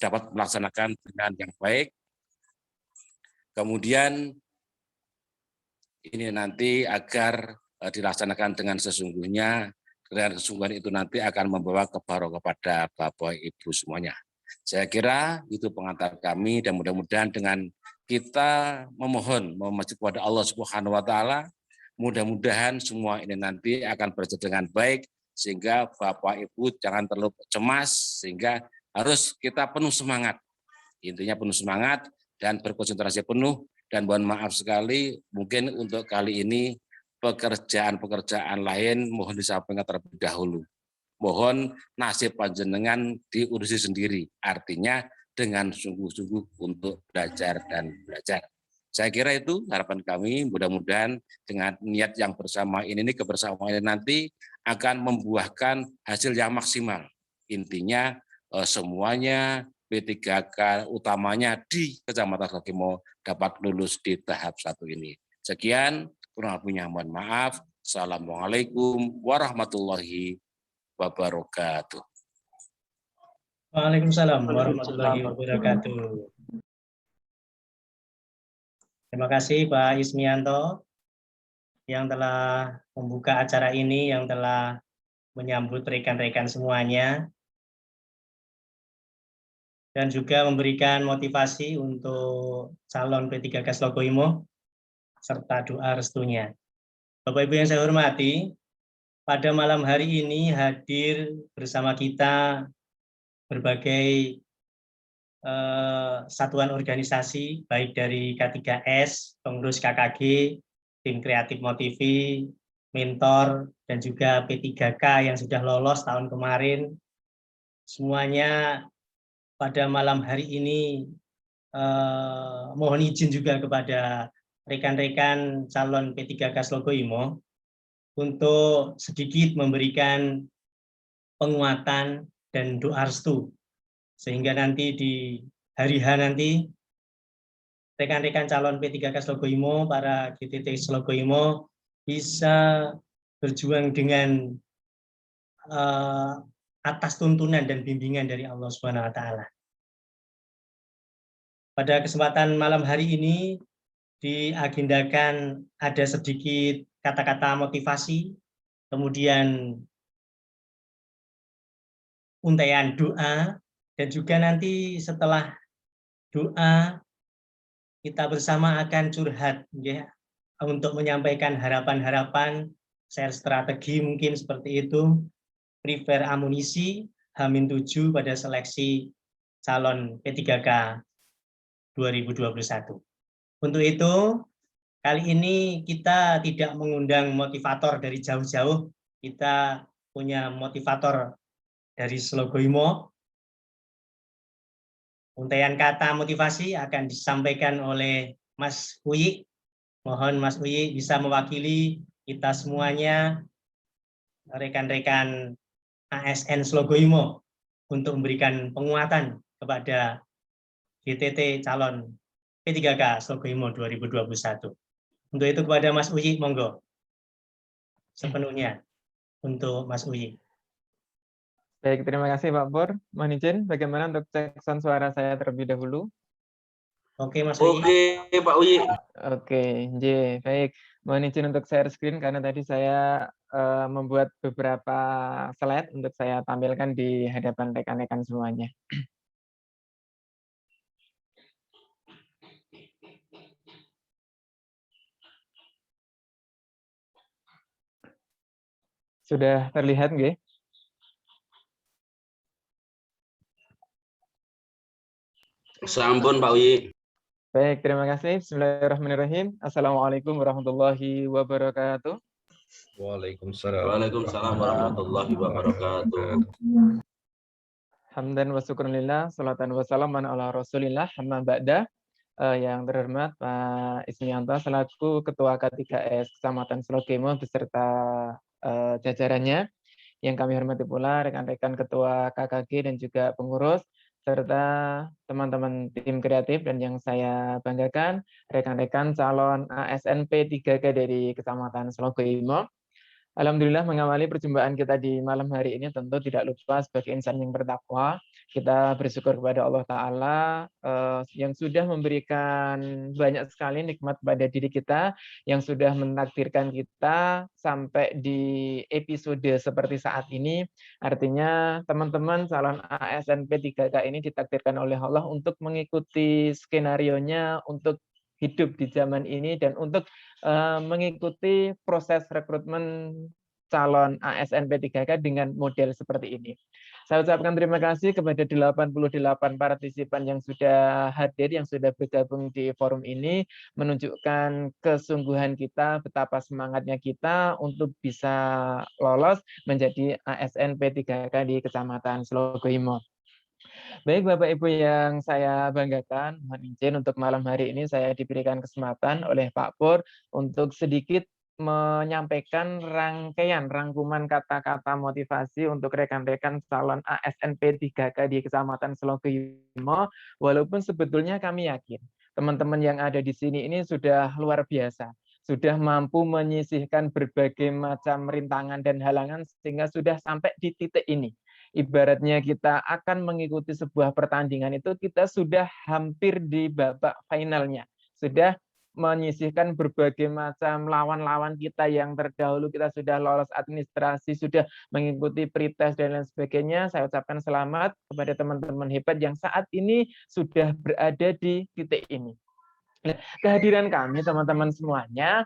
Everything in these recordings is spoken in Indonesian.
dapat melaksanakan dengan yang baik. Kemudian ini nanti agar dilaksanakan dengan sesungguhnya, dengan kesungguhan itu nanti akan membawa kebarokah kepada Bapak Ibu semuanya. Saya kira itu pengantar kami dan mudah-mudahan dengan kita memohon kepada Allah Subhanahu wa taala, mudah-mudahan semua ini nanti akan berjalan dengan baik sehingga Bapak Ibu jangan terlalu cemas, sehingga harus kita penuh semangat. Intinya penuh semangat dan berkonsentrasi penuh, dan mohon maaf sekali mungkin untuk kali ini pekerjaan-pekerjaan lain mohon disampaikan terlebih dahulu. Mohon nasib panjenengan diurusi sendiri, artinya dengan sungguh-sungguh untuk belajar dan belajar. Saya kira itu harapan kami, mudah-mudahan dengan niat yang bersama ini kebersamaan ini nanti akan membuahkan hasil yang maksimal. Intinya semuanya P3K utamanya di Kecamatan Slokimo dapat lulus di tahap 1 ini. Sekian, kurang lebihnya mohon maaf. Assalamualaikum warahmatullahi wabarakatuh. Waalaikumsalam warahmatullahi wabarakatuh. Terima kasih Pak Ismianto yang telah membuka acara ini, yang telah menyambut rekan-rekan semuanya, dan juga memberikan motivasi untuk calon P3K Slogoimo serta doa restunya. Bapak Ibu yang saya hormati, pada malam hari ini hadir bersama kita berbagai satuan organisasi, baik dari K3S, pengurus KKG, tim kreatif Motivi, mentor, dan juga P3K yang sudah lolos tahun kemarin. Semuanya pada malam hari ini mohon izin juga kepada rekan-rekan calon P3K Slogoimo untuk sedikit memberikan penguatan dan doa restu, sehingga nanti di hari H nanti rekan-rekan calon P3K Slogoimo, para GTT Slogoimo bisa berjuang dengan atas tuntunan dan bimbingan dari Allah Subhanahu wa taala. Pada kesempatan malam hari ini diagendakan ada sedikit kata-kata motivasi, kemudian untaian doa, dan juga nanti setelah doa kita bersama akan curhat ya, untuk menyampaikan harapan-harapan, share strategi mungkin seperti itu, prepare amunisi H-7 pada seleksi calon P3K 2021. Untuk itu, kali ini kita tidak mengundang motivator dari jauh-jauh, kita punya motivator dari Slogoimo. Untaian kata motivasi akan disampaikan oleh Mas Uyi. Mohon Mas Uyi bisa mewakili kita semuanya, rekan-rekan ASN Slogoimo, untuk memberikan penguatan kepada GTT calon P3K Slogoimo 2021. Untuk itu kepada Mas Uyi, monggo sepenuhnya untuk Mas Uyi. Baik, terima kasih Pak Pur. Mohon izin, bagaimana untuk cek sound suara saya terlebih dahulu? Oke Mas Uyi. Oke Pak Uyi. Oke, baik. Mohon izin untuk share screen karena tadi saya membuat beberapa slide untuk saya tampilkan di hadapan rekan-rekan semuanya. Sudah terlihat nggih? Sampun Pak Uyi. Baik, terima kasih. Bismillahirrahmanirrahim. Assalamualaikum warahmatullahi wabarakatuh. Waalaikumsalam. Waalaikumsalam warahmatullahi wabarakatuh. Hamdan wa syukurillah, salatan wa salaman ala rasulillah, amma ba'da. Yang terhormat Pak Ismianto selaku Ketua K3S Kecamatan Slogoimo beserta jajarannya. Yang kami hormati pula rekan-rekan Ketua KKG dan juga pengurus, serta teman-teman tim kreatif, dan yang saya banggakan rekan-rekan calon ASN P3K dari Kecamatan Slogoimo. Alhamdulillah mengawali perjumpaan kita di malam hari ini tentu tidak lupa sebagai insan yang bertakwa kita bersyukur kepada Allah Ta'ala yang sudah memberikan banyak sekali nikmat pada diri kita, yang sudah menakdirkan kita sampai di episode seperti saat ini. Artinya teman-teman calon ASN P3K ini ditakdirkan oleh Allah untuk mengikuti skenarionya, untuk hidup di zaman ini dan untuk mengikuti proses rekrutmen calon ASN P3K dengan model seperti ini. Saya ucapkan terima kasih kepada 88 partisipan yang sudah hadir, yang sudah bergabung di forum ini, menunjukkan kesungguhan kita, betapa semangatnya kita untuk bisa lolos menjadi ASN P3K di Kecamatan Slogoimo. Baik Bapak Ibu yang saya banggakan, mohon izin untuk malam hari ini saya diberikan kesempatan oleh Pak Pur untuk sedikit menyampaikan rangkuman kata-kata motivasi untuk rekan-rekan calon ASN P3K di Kecamatan Slogoimo, walaupun sebetulnya kami yakin teman-teman yang ada di sini ini sudah luar biasa, sudah mampu menyisihkan berbagai macam rintangan dan halangan sehingga sudah sampai di titik ini. Ibaratnya kita akan mengikuti sebuah pertandingan itu kita sudah hampir di babak finalnya, sudah menyisihkan berbagai macam lawan-lawan kita yang terdahulu, kita sudah lolos administrasi, sudah mengikuti pretest dan lain sebagainya. Saya ucapkan selamat kepada teman-teman hebat yang saat ini sudah berada di titik ini. Nah, kehadiran kami teman-teman semuanya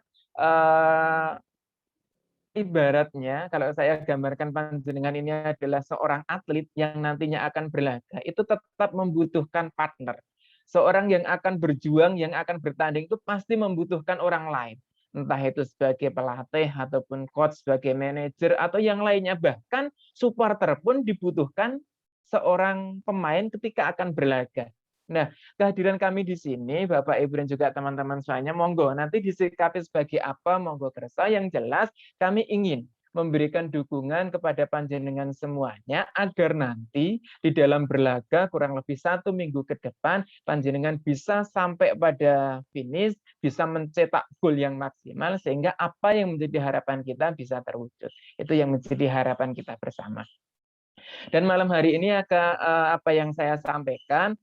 ibaratnya kalau saya gambarkan panjenengan ini adalah seorang atlet yang nantinya akan berlaga, itu tetap membutuhkan partner. Seorang yang akan berjuang, yang akan bertanding itu pasti membutuhkan orang lain. Entah itu sebagai pelatih ataupun coach, sebagai manajer atau yang lainnya. Bahkan supporter pun dibutuhkan seorang pemain ketika akan berlaga. Nah, kehadiran kami di sini, Bapak, Ibu, dan juga teman-teman semuanya, monggo nanti disikapi sebagai apa, monggo kersa. Yang jelas, kami ingin memberikan dukungan kepada panjenengan semuanya agar nanti di dalam berlaga kurang lebih 1 minggu ke depan panjenengan bisa sampai pada finish, bisa mencetak gol yang maksimal sehingga apa yang menjadi harapan kita bisa terwujud. Itu yang menjadi harapan kita bersama. Dan malam hari ini apa yang saya sampaikan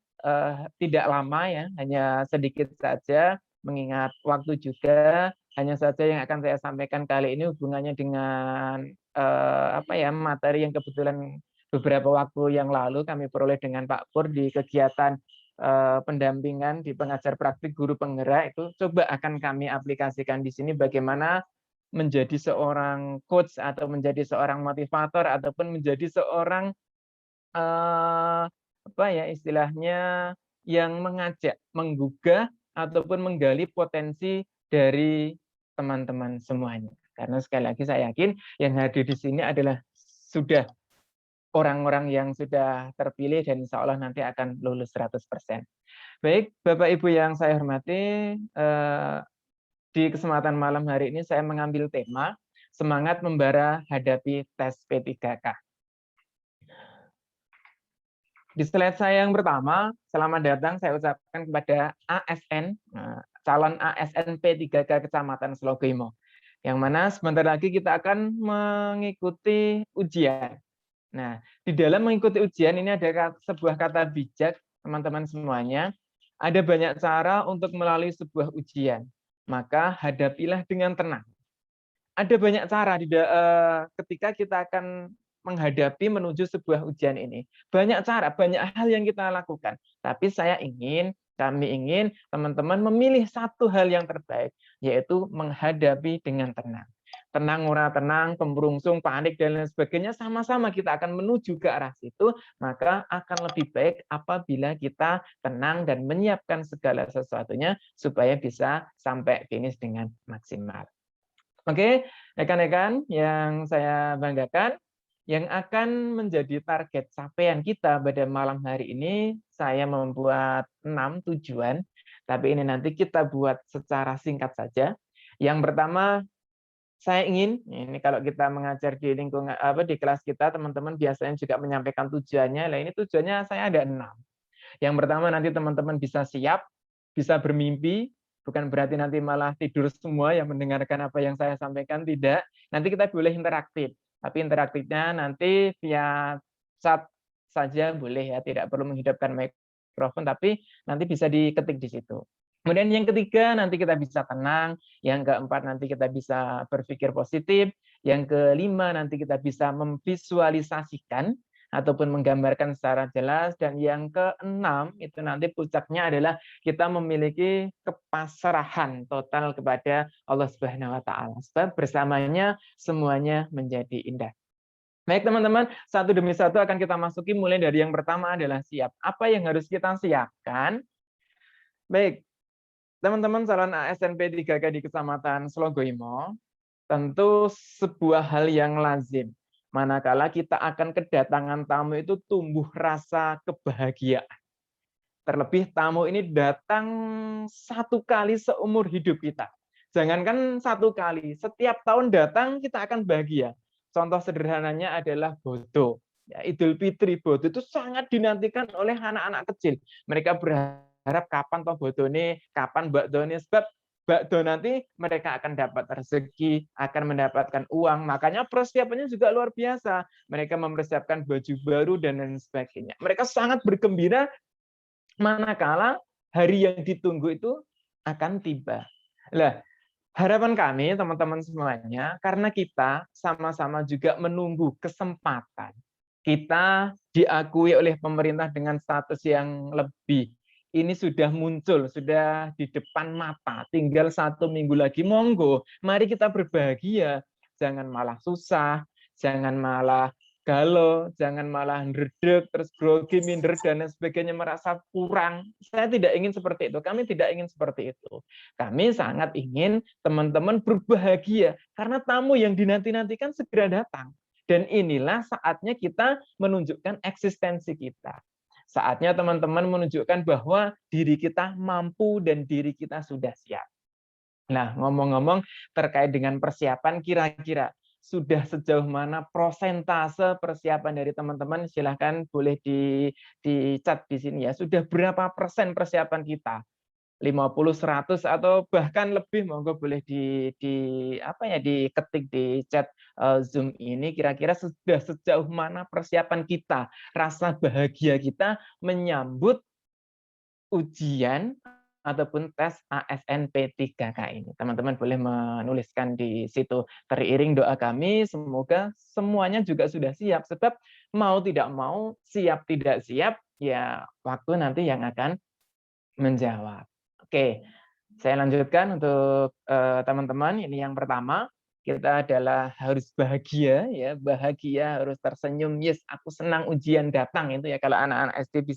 tidak lama ya, hanya sedikit saja mengingat waktu juga. Hanya saja yang akan saya sampaikan kali ini hubungannya dengan materi yang kebetulan beberapa waktu yang lalu kami peroleh dengan Pak Pur di kegiatan pendampingan di pengajar praktik guru penggerak. Itu coba akan kami aplikasikan di sini bagaimana menjadi seorang coach atau menjadi seorang motivator ataupun menjadi seorang istilahnya yang mengajak, menggugah ataupun menggali potensi dari teman-teman semuanya. Karena sekali lagi saya yakin yang hadir di sini adalah sudah orang-orang yang sudah terpilih dan insya Allah nanti akan lulus 100%. Baik, Bapak Ibu yang saya hormati, di kesempatan malam hari ini saya mengambil tema semangat membara hadapi tes P3K. Di slide saya yang pertama, selamat datang saya ucapkan kepada ASN, calon ASN P3K Kecamatan Slogoimo. Yang mana sebentar lagi kita akan mengikuti ujian. Nah, di dalam mengikuti ujian ini ada sebuah kata bijak, teman-teman semuanya. Ada banyak cara untuk melalui sebuah ujian. Maka hadapilah dengan tenang. Ada banyak cara ketika kita akan menghadapi menuju sebuah ujian ini. Banyak cara, banyak hal yang kita lakukan. Tapi kami ingin teman-teman memilih satu hal yang terbaik, yaitu menghadapi dengan tenang. Tenang, ora tenang, pemberungsung, panik, dan lain sebagainya, sama-sama kita akan menuju ke arah situ, maka akan lebih baik apabila kita tenang dan menyiapkan segala sesuatunya supaya bisa sampai finish dengan maksimal. Oke, rekan-rekan yang saya banggakan, yang akan menjadi target capaian kita pada malam hari ini, saya membuat 6 tujuan, tapi ini nanti kita buat secara singkat saja. Yang pertama, saya ingin, ini kalau kita mengajar di lingkungan di kelas kita, teman-teman biasanya juga menyampaikan tujuannya. Nah, ini tujuannya saya ada 6. Yang pertama nanti teman-teman bisa siap, bisa bermimpi, Bukan berarti nanti malah tidur semua yang mendengarkan apa yang saya sampaikan, tidak. Nanti kita boleh interaktif. Tapi interaktifnya nanti via chat saja boleh ya, tidak perlu menghidupkan mikrofon, tapi nanti bisa diketik di situ. Kemudian yang ketiga, nanti kita bisa tenang. Yang keempat, nanti kita bisa berpikir positif. Yang kelima, nanti kita bisa memvisualisasikan ataupun menggambarkan secara jelas. Dan yang keenam, itu nanti puncaknya adalah kita memiliki kepasrahan total kepada Allah Subhanahu wa Ta'ala. Sebab bersamanya semuanya menjadi indah. Baik teman-teman, satu demi satu akan kita masuki, mulai dari yang pertama adalah siap. Apa yang harus kita siapkan? Baik, teman-teman calon ASN P3K di Kecamatan Slogoimo, tentu sebuah hal yang lazim. Manakala kita akan kedatangan tamu itu tumbuh rasa kebahagiaan. Terlebih tamu ini datang satu kali seumur hidup kita. Jangankan satu kali, setiap tahun datang kita akan bahagia. Contoh sederhananya adalah Bodo. Ya, Idul Fitri Bodo itu sangat dinantikan oleh anak-anak kecil. Mereka berharap kapan toh Bodo ini, kapan Mbak Doni, sebab Mbak Do nanti mereka akan dapat rezeki, akan mendapatkan uang. Makanya persiapannya juga luar biasa. Mereka mempersiapkan baju baru dan lain sebagainya. Mereka sangat bergembira manakala hari yang ditunggu itu akan tiba. Lah, harapan kami teman-teman semuanya, karena kita sama-sama juga menunggu kesempatan. Kita diakui oleh pemerintah dengan status yang lebih. Ini sudah muncul, sudah di depan mata. Tinggal 1 minggu lagi, monggo. Mari kita berbahagia. Jangan malah susah, jangan malah galau, jangan malah ndredeg, terus grogi, minder, dan lain sebagainya, merasa kurang. Saya tidak ingin seperti itu. Kami tidak ingin seperti itu. Kami sangat ingin teman-teman berbahagia, karena tamu yang dinanti-nantikan segera datang. Dan inilah saatnya kita menunjukkan eksistensi kita. Saatnya teman-teman menunjukkan bahwa diri kita mampu dan diri kita sudah siap. Nah, ngomong-ngomong terkait dengan persiapan, kira-kira sudah sejauh mana prosentase persiapan dari teman-teman? Silahkan boleh di chat di sini ya. Sudah berapa persen persiapan kita? 50, 100 atau bahkan lebih, monggo boleh diketik di chat Zoom ini, kira-kira sudah sejauh mana persiapan kita, rasa bahagia kita menyambut ujian ataupun tes ASN P3K ini. Teman-teman boleh menuliskan di situ. Teriring doa kami, semoga semuanya juga sudah siap. Sebab mau tidak mau, siap tidak siap, ya waktu nanti yang akan menjawab. Oke, saya lanjutkan untuk teman-teman. Ini yang pertama, kita adalah harus bahagia, ya, bahagia, harus tersenyum. Yes, aku senang ujian datang, itu ya kalau anak-anak SD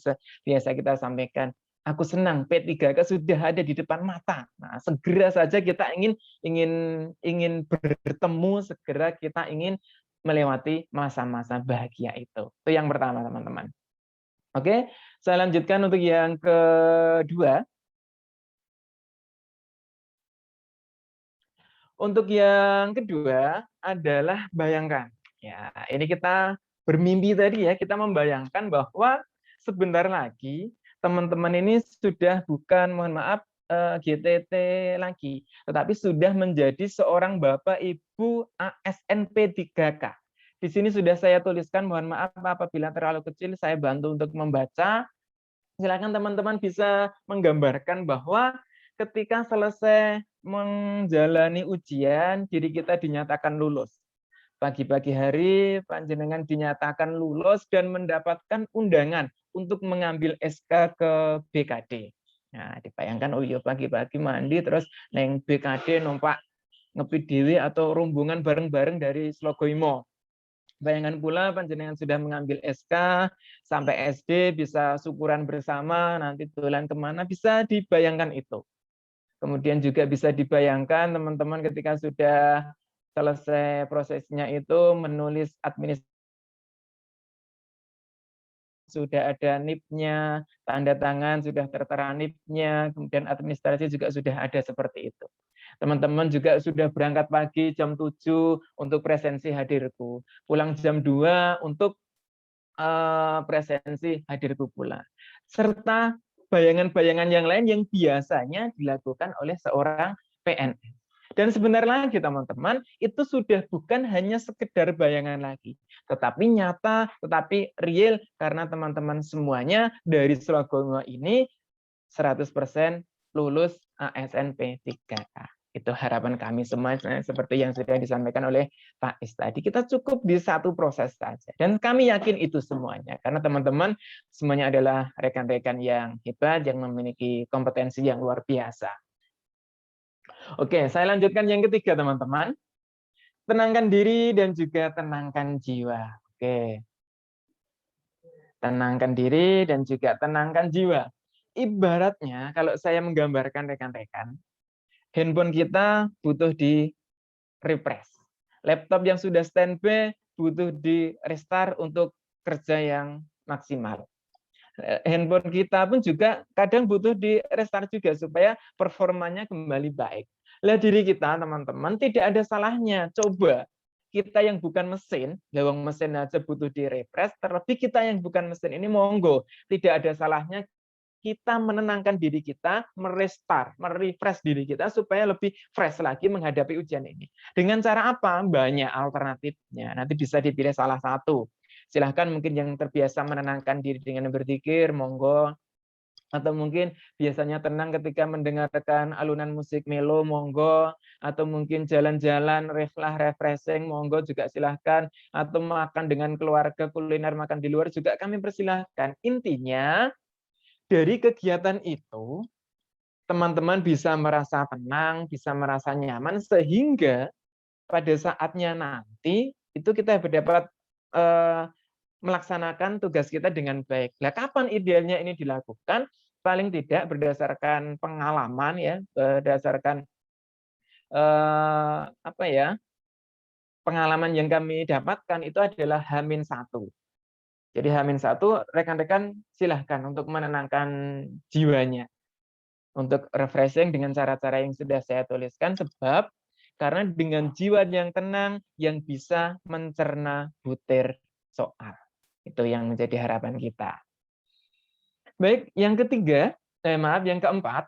biasa kita sampaikan. Aku senang P3K sudah ada di depan mata. Nah, segera saja kita ingin bertemu, segera kita ingin melewati masa-masa bahagia itu. Itu yang pertama, teman-teman. Oke, saya lanjutkan untuk yang kedua. Untuk yang kedua adalah bayangkan. Ya, ini kita bermimpi tadi ya, kita membayangkan bahwa sebentar lagi teman-teman ini sudah bukan, mohon maaf, GTT lagi, tetapi sudah menjadi seorang Bapak Ibu ASN P3K. Di sini sudah saya tuliskan, mohon maaf apabila terlalu kecil, saya bantu untuk membaca. Silakan teman-teman bisa menggambarkan bahwa ketika selesai menjalani ujian, diri kita dinyatakan lulus. Pagi-pagi hari, panjenengan dinyatakan lulus dan mendapatkan undangan untuk mengambil SK ke BKD. Nah, dibayangkan, oh iya pagi-pagi mandi, terus neng BKD numpak ngepi dewe atau rombongan bareng-bareng dari Slogoimo. Bayangan pula panjenengan sudah mengambil SK, sampai SD bisa syukuran bersama, nanti dolan kemana, bisa dibayangkan itu. Kemudian juga bisa dibayangkan teman-teman ketika sudah selesai prosesnya itu menulis administrasi, sudah ada NIP-nya, tanda tangan sudah tertera NIP-nya, kemudian administrasi juga sudah ada seperti itu. Teman-teman juga sudah berangkat pagi jam 7 untuk presensi hadirku, pulang jam 2 untuk presensi hadirku pula. Serta bayangan-bayangan yang lain yang biasanya dilakukan oleh seorang PNS. Dan sebentar lagi teman-teman, itu sudah bukan hanya sekedar bayangan lagi, tetapi nyata, tetapi real, karena teman-teman semuanya dari Slogoimo ini 100% lulus ASN P3K. Itu harapan kami semua, seperti yang sudah disampaikan oleh Pak Is tadi. Kita cukup di satu proses saja. Dan kami yakin itu semuanya. Karena teman-teman semuanya adalah rekan-rekan yang hebat, yang memiliki kompetensi yang luar biasa. Oke, saya lanjutkan yang ketiga, teman-teman. Tenangkan diri dan juga tenangkan jiwa. Oke. Tenangkan diri dan juga tenangkan jiwa. Ibaratnya, kalau saya menggambarkan rekan-rekan, handphone kita butuh di refresh. Laptop yang sudah standby butuh di restart untuk kerja yang maksimal. Handphone kita pun juga kadang butuh di restart juga supaya performanya kembali baik. Lah diri kita teman-teman tidak ada salahnya coba kita yang bukan mesin, lawang mesin aja butuh di refresh, terlebih kita yang bukan mesin ini monggo tidak ada salahnya kita menenangkan diri kita, merestart, merefresh diri kita supaya lebih fresh lagi menghadapi ujian ini. Dengan cara apa? Banyak alternatifnya. Nanti bisa dipilih salah satu. Silahkan mungkin yang terbiasa menenangkan diri dengan berzikir, monggo. Atau mungkin biasanya tenang ketika mendengarkan alunan musik melo, monggo. Atau mungkin jalan-jalan, refreshing, monggo juga silahkan. Atau makan dengan keluarga, kuliner makan di luar juga kami persilahkan. Intinya, dari kegiatan itu, teman-teman bisa merasa tenang, bisa merasa nyaman, sehingga pada saatnya nanti, itu kita dapat melaksanakan tugas kita dengan baik. Nah, kapan idealnya ini dilakukan? Paling tidak berdasarkan pengalaman ya, berdasarkan pengalaman yang kami dapatkan itu adalah H-1. Jadi H-1 rekan-rekan silahkan untuk menenangkan jiwanya. Untuk refreshing dengan cara-cara yang sudah saya tuliskan, sebab karena dengan jiwa yang tenang yang bisa mencerna butir soal. Itu yang menjadi harapan kita. Baik, yang ketiga, yang keempat,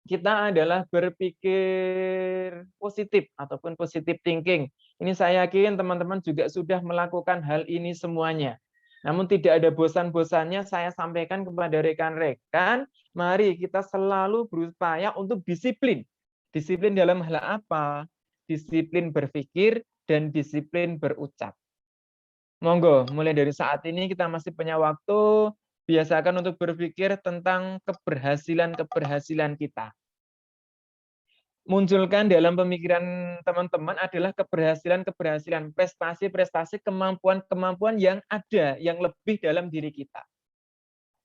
kita adalah berpikir positif ataupun positive thinking. Ini saya yakin teman-teman juga sudah melakukan hal ini semuanya. Namun tidak ada bosan-bosannya saya sampaikan kepada rekan-rekan, mari kita selalu berupaya untuk disiplin. Disiplin dalam hal apa? Disiplin berpikir dan disiplin berucap. Monggo, mulai dari saat ini kita masih punya waktu, biasakan untuk berpikir tentang keberhasilan-keberhasilan kita. Munculkan dalam pemikiran teman-teman adalah keberhasilan-keberhasilan, prestasi-prestasi, kemampuan-kemampuan yang ada, yang lebih dalam diri kita.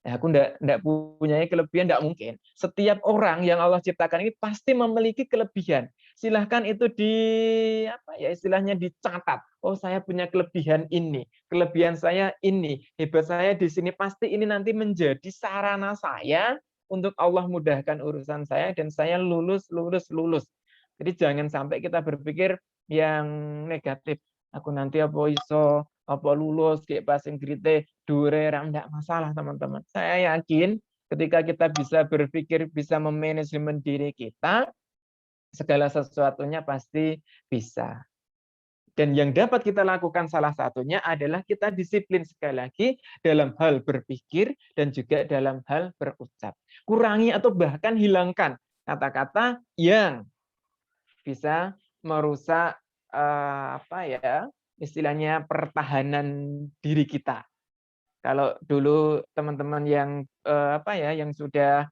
Nah, aku enggak punya kelebihan, enggak mungkin. Setiap orang yang Allah ciptakan ini pasti memiliki kelebihan. Silahkan itu istilahnya dicatat. Oh, saya punya kelebihan ini, kelebihan saya ini, hebat saya di sini. Pasti ini nanti menjadi sarana saya untuk Allah mudahkan urusan saya dan saya lulus. Jadi jangan sampai kita berpikir yang negatif. Aku nanti apa lulus kayak passing grade dure enggak masalah teman-teman. Saya yakin ketika kita bisa berpikir, bisa memanajemen diri kita, segala sesuatunya pasti bisa. Dan yang dapat kita lakukan salah satunya adalah kita disiplin sekali lagi dalam hal berpikir dan juga dalam hal berucap. Kurangi atau bahkan hilangkan kata-kata yang bisa merusak istilahnya pertahanan diri kita. Kalau dulu teman-teman yang yang sudah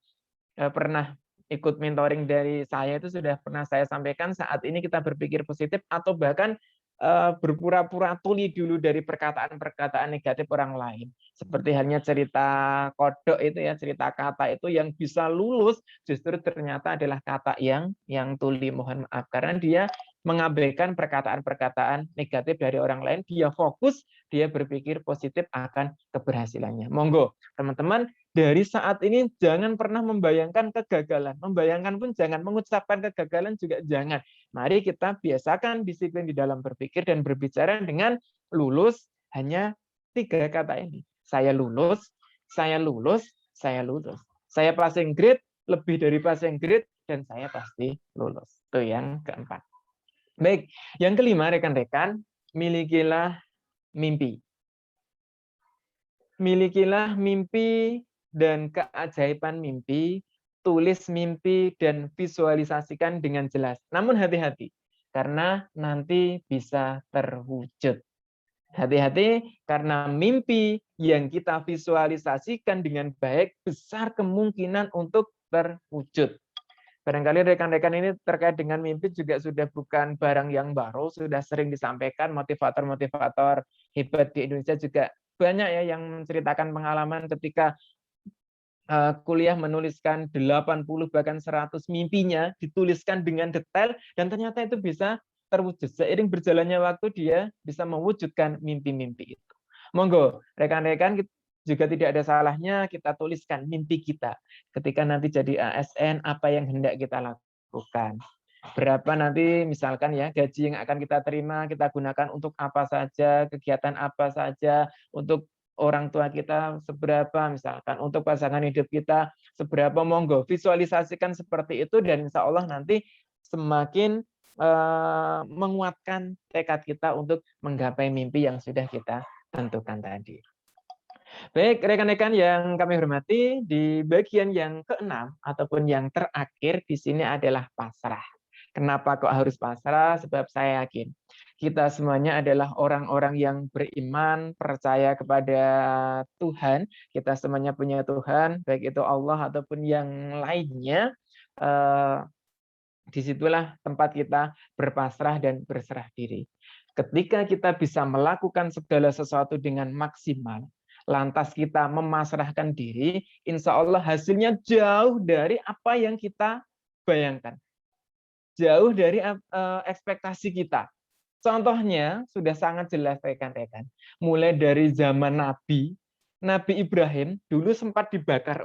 pernah ikut mentoring dari saya itu sudah pernah saya sampaikan, saat ini kita berpikir positif atau bahkan berpura-pura tuli dulu dari perkataan-perkataan negatif orang lain. Seperti halnya cerita kodok itu ya, cerita kata itu yang bisa lulus justru ternyata adalah kata yang tuli, mohon maaf, karena dia mengabaikan perkataan-perkataan negatif dari orang lain, dia fokus, dia berpikir positif akan keberhasilannya. Monggo, teman-teman, dari saat ini jangan pernah membayangkan kegagalan. Membayangkan pun jangan, mengucapkan kegagalan juga jangan. Mari kita biasakan disiplin di dalam berpikir dan berbicara dengan lulus hanya 3 kata ini. Saya lulus, saya lulus, saya lulus. Saya passing grade, lebih dari passing grade, dan saya pasti lulus. Itu yang keempat. Baik, yang kelima rekan-rekan, milikilah mimpi. Milikilah mimpi dan keajaiban mimpi, tulis mimpi dan visualisasikan dengan jelas. Namun hati-hati, karena nanti bisa terwujud. Hati-hati karena mimpi yang kita visualisasikan dengan baik besar kemungkinan untuk terwujud. Barangkali rekan-rekan ini terkait dengan mimpi juga sudah bukan barang yang baru, sudah sering disampaikan motivator-motivator hebat di Indonesia juga banyak ya yang menceritakan pengalaman ketika kuliah menuliskan 80 bahkan 100 mimpinya dituliskan dengan detail dan ternyata itu bisa terwujud. Seiring berjalannya waktu dia bisa mewujudkan mimpi-mimpi itu. Monggo, rekan-rekan juga tidak ada salahnya kita tuliskan mimpi kita. Ketika nanti jadi ASN, apa yang hendak kita lakukan. Berapa nanti misalkan ya gaji yang akan kita terima, kita gunakan untuk apa saja, kegiatan apa saja, untuk orang tua kita seberapa, misalkan untuk pasangan hidup kita seberapa, monggo visualisasikan seperti itu dan insya Allah nanti semakin menguatkan tekad kita untuk menggapai mimpi yang sudah kita tentukan tadi. Baik, rekan-rekan yang kami hormati, di bagian yang keenam ataupun yang terakhir di sini adalah pasrah. Kenapa kok harus pasrah? Sebab saya yakin kita semuanya adalah orang-orang yang beriman, percaya kepada Tuhan. Kita semuanya punya Tuhan, baik itu Allah ataupun yang lainnya. Disitulah tempat kita berpasrah dan berserah diri. Ketika kita bisa melakukan segala sesuatu dengan maksimal, lantas kita memasrahkan diri, insya Allah hasilnya jauh dari apa yang kita bayangkan. Jauh dari ekspektasi kita. Contohnya sudah sangat jelas rekan-rekan. Mulai dari zaman Nabi Ibrahim dulu sempat dibakar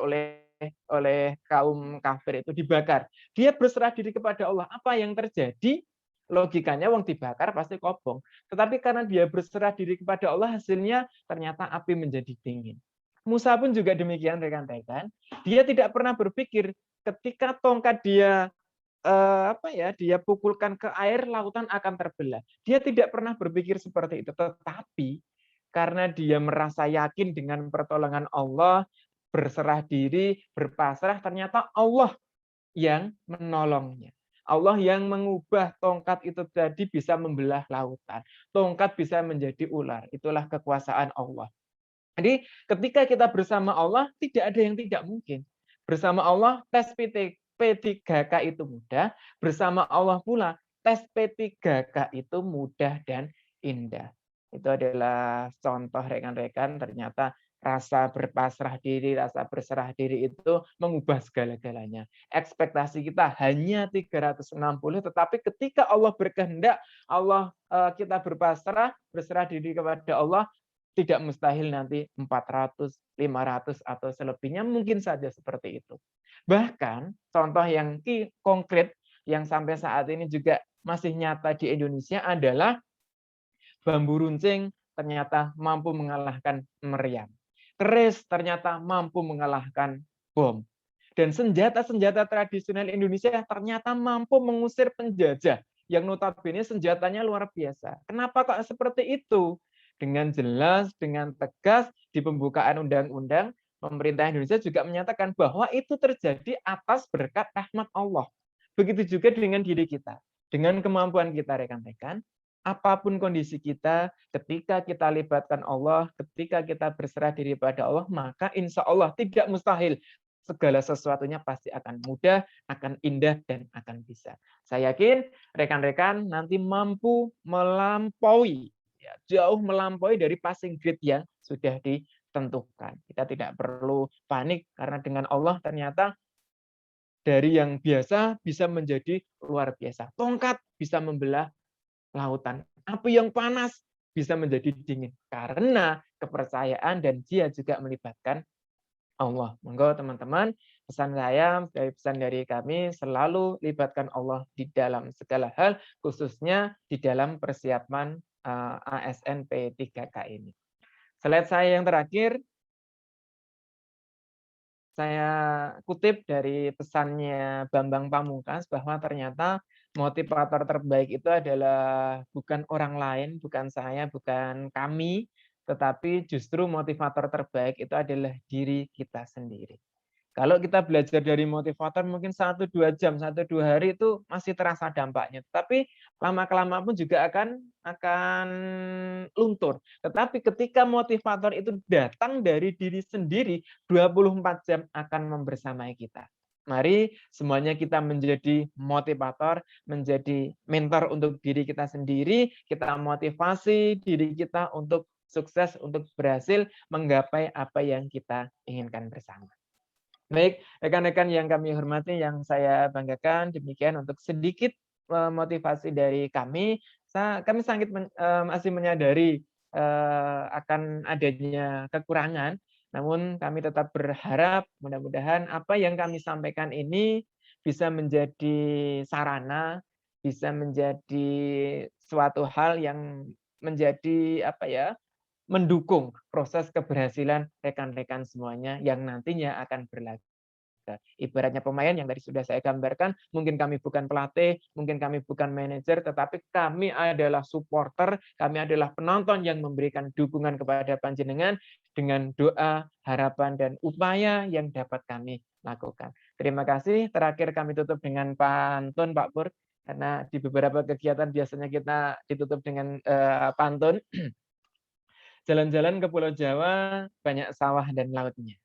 oleh kaum kafir, itu dibakar. Dia berserah diri kepada Allah. Apa yang terjadi? Logikanya wong dibakar pasti kobong. Tetapi karena dia berserah diri kepada Allah, hasilnya ternyata api menjadi dingin. Musa pun juga demikian rekan-rekan. Dia tidak pernah berpikir ketika tongkat dia dia pukulkan ke air, lautan akan terbelah. Dia tidak pernah berpikir seperti itu. Tetapi karena dia merasa yakin dengan pertolongan Allah, berserah diri, berpasrah, ternyata Allah yang menolongnya. Allah yang mengubah tongkat itu tadi bisa membelah lautan. Tongkat bisa menjadi ular. Itulah kekuasaan Allah. Jadi ketika kita bersama Allah, tidak ada yang tidak mungkin. Bersama Allah, tes P3K itu mudah. Bersama Allah pula, tes P3K itu mudah dan indah. Itu adalah contoh rekan-rekan, ternyata rasa berpasrah diri, rasa berserah diri itu mengubah segala-galanya. Ekspektasi kita hanya 360, tetapi ketika Allah berkehendak, kita berpasrah, berserah diri kepada Allah, tidak mustahil nanti 400, 500, atau selebihnya, mungkin saja seperti itu. Bahkan contoh yang konkret yang sampai saat ini juga masih nyata di Indonesia adalah bambu runcing ternyata mampu mengalahkan meriam. Keris ternyata mampu mengalahkan bom. Dan senjata-senjata tradisional Indonesia ternyata mampu mengusir penjajah yang notabene senjatanya luar biasa. Kenapa kok seperti itu? Dengan jelas, dengan tegas di pembukaan undang-undang, pemerintah Indonesia juga menyatakan bahwa itu terjadi atas berkat rahmat Allah. Begitu juga dengan diri kita, dengan kemampuan kita rekan-rekan, apapun kondisi kita, ketika kita libatkan Allah, ketika kita berserah diri pada Allah, maka insya Allah tidak mustahil. Segala sesuatunya pasti akan mudah, akan indah, dan akan bisa. Saya yakin rekan-rekan nanti mampu melampaui, jauh melampaui dari passing grade yang sudah ditentukan. Kita tidak perlu panik, karena dengan Allah ternyata dari yang biasa bisa menjadi luar biasa. Tongkat bisa membelah lautan. Api yang panas bisa menjadi dingin. Karena kepercayaan dan dia juga melibatkan Allah. Monggo teman-teman, pesan saya, pesan dari kami, selalu libatkan Allah di dalam segala hal, khususnya di dalam persiapan ASN P3K ini. Slide saya yang terakhir, saya kutip dari pesannya Bambang Pamungkas bahwa ternyata motivator terbaik itu adalah bukan orang lain, bukan saya, bukan kami, tetapi justru motivator terbaik itu adalah diri kita sendiri. Kalau kita belajar dari motivator mungkin 1-2 jam, 1-2 hari itu masih terasa dampaknya. Tapi lama-kelamaan pun juga akan luntur. Tetapi ketika motivator itu datang dari diri sendiri, 24 jam akan membersamai kita. Mari semuanya kita menjadi motivator, menjadi mentor untuk diri kita sendiri, kita motivasi diri kita untuk sukses, untuk berhasil menggapai apa yang kita inginkan bersama. Baik, rekan-rekan yang kami hormati, yang saya banggakan, demikian untuk sedikit motivasi dari kami. Kami sangat masih menyadari akan adanya kekurangan, namun kami tetap berharap mudah-mudahan apa yang kami sampaikan ini bisa menjadi sarana, bisa menjadi suatu hal yang menjadi mendukung proses keberhasilan rekan-rekan semuanya yang nantinya akan berlaga. Ibaratnya pemain yang tadi sudah saya gambarkan, mungkin kami bukan pelatih, mungkin kami bukan manajer, tetapi kami adalah supporter, kami adalah penonton yang memberikan dukungan kepada panjenengan dengan doa, harapan, dan upaya yang dapat kami lakukan. Terima kasih. Terakhir kami tutup dengan pantun, Pak Pur, karena di beberapa kegiatan biasanya kita ditutup dengan pantun. Jalan-jalan ke Pulau Jawa, banyak sawah dan lautnya.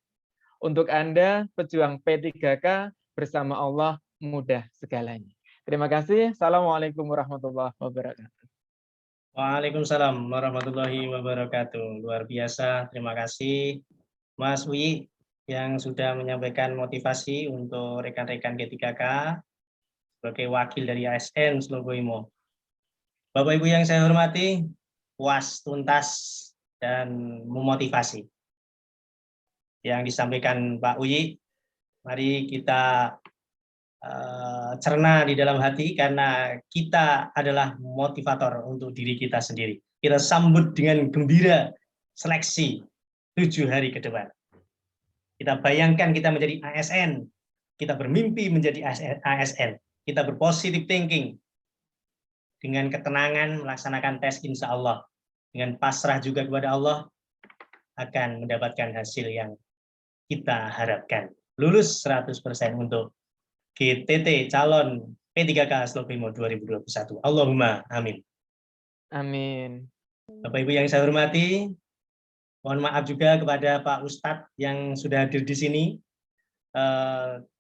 Untuk Anda, pejuang P3K, bersama Allah mudah segalanya. Terima kasih. Assalamualaikum warahmatullahi wabarakatuh. Waalaikumsalam warahmatullahi wabarakatuh. Luar biasa. Terima kasih Mas Uyi yang sudah menyampaikan motivasi untuk rekan-rekan G3K sebagai wakil dari ASN Slogo Imo. Bapak Ibu yang saya hormati, puas, tuntas, dan memotivasi yang disampaikan Pak Uyi. Mari kita cerna di dalam hati karena kita adalah motivator untuk diri kita sendiri. Kita sambut dengan gembira seleksi 7 hari ke depan. Kita bayangkan kita menjadi ASN, kita bermimpi menjadi ASN, kita berpositif thinking, dengan ketenangan melaksanakan tes insya Allah, dengan pasrah juga kepada Allah, akan mendapatkan hasil yang kita harapkan. Lulus 100% untuk GTT calon P3K Slogo Imo 2021. Allahumma amin. Amin. Bapak Ibu yang saya hormati, mohon maaf juga kepada Pak Ustadz yang sudah hadir di sini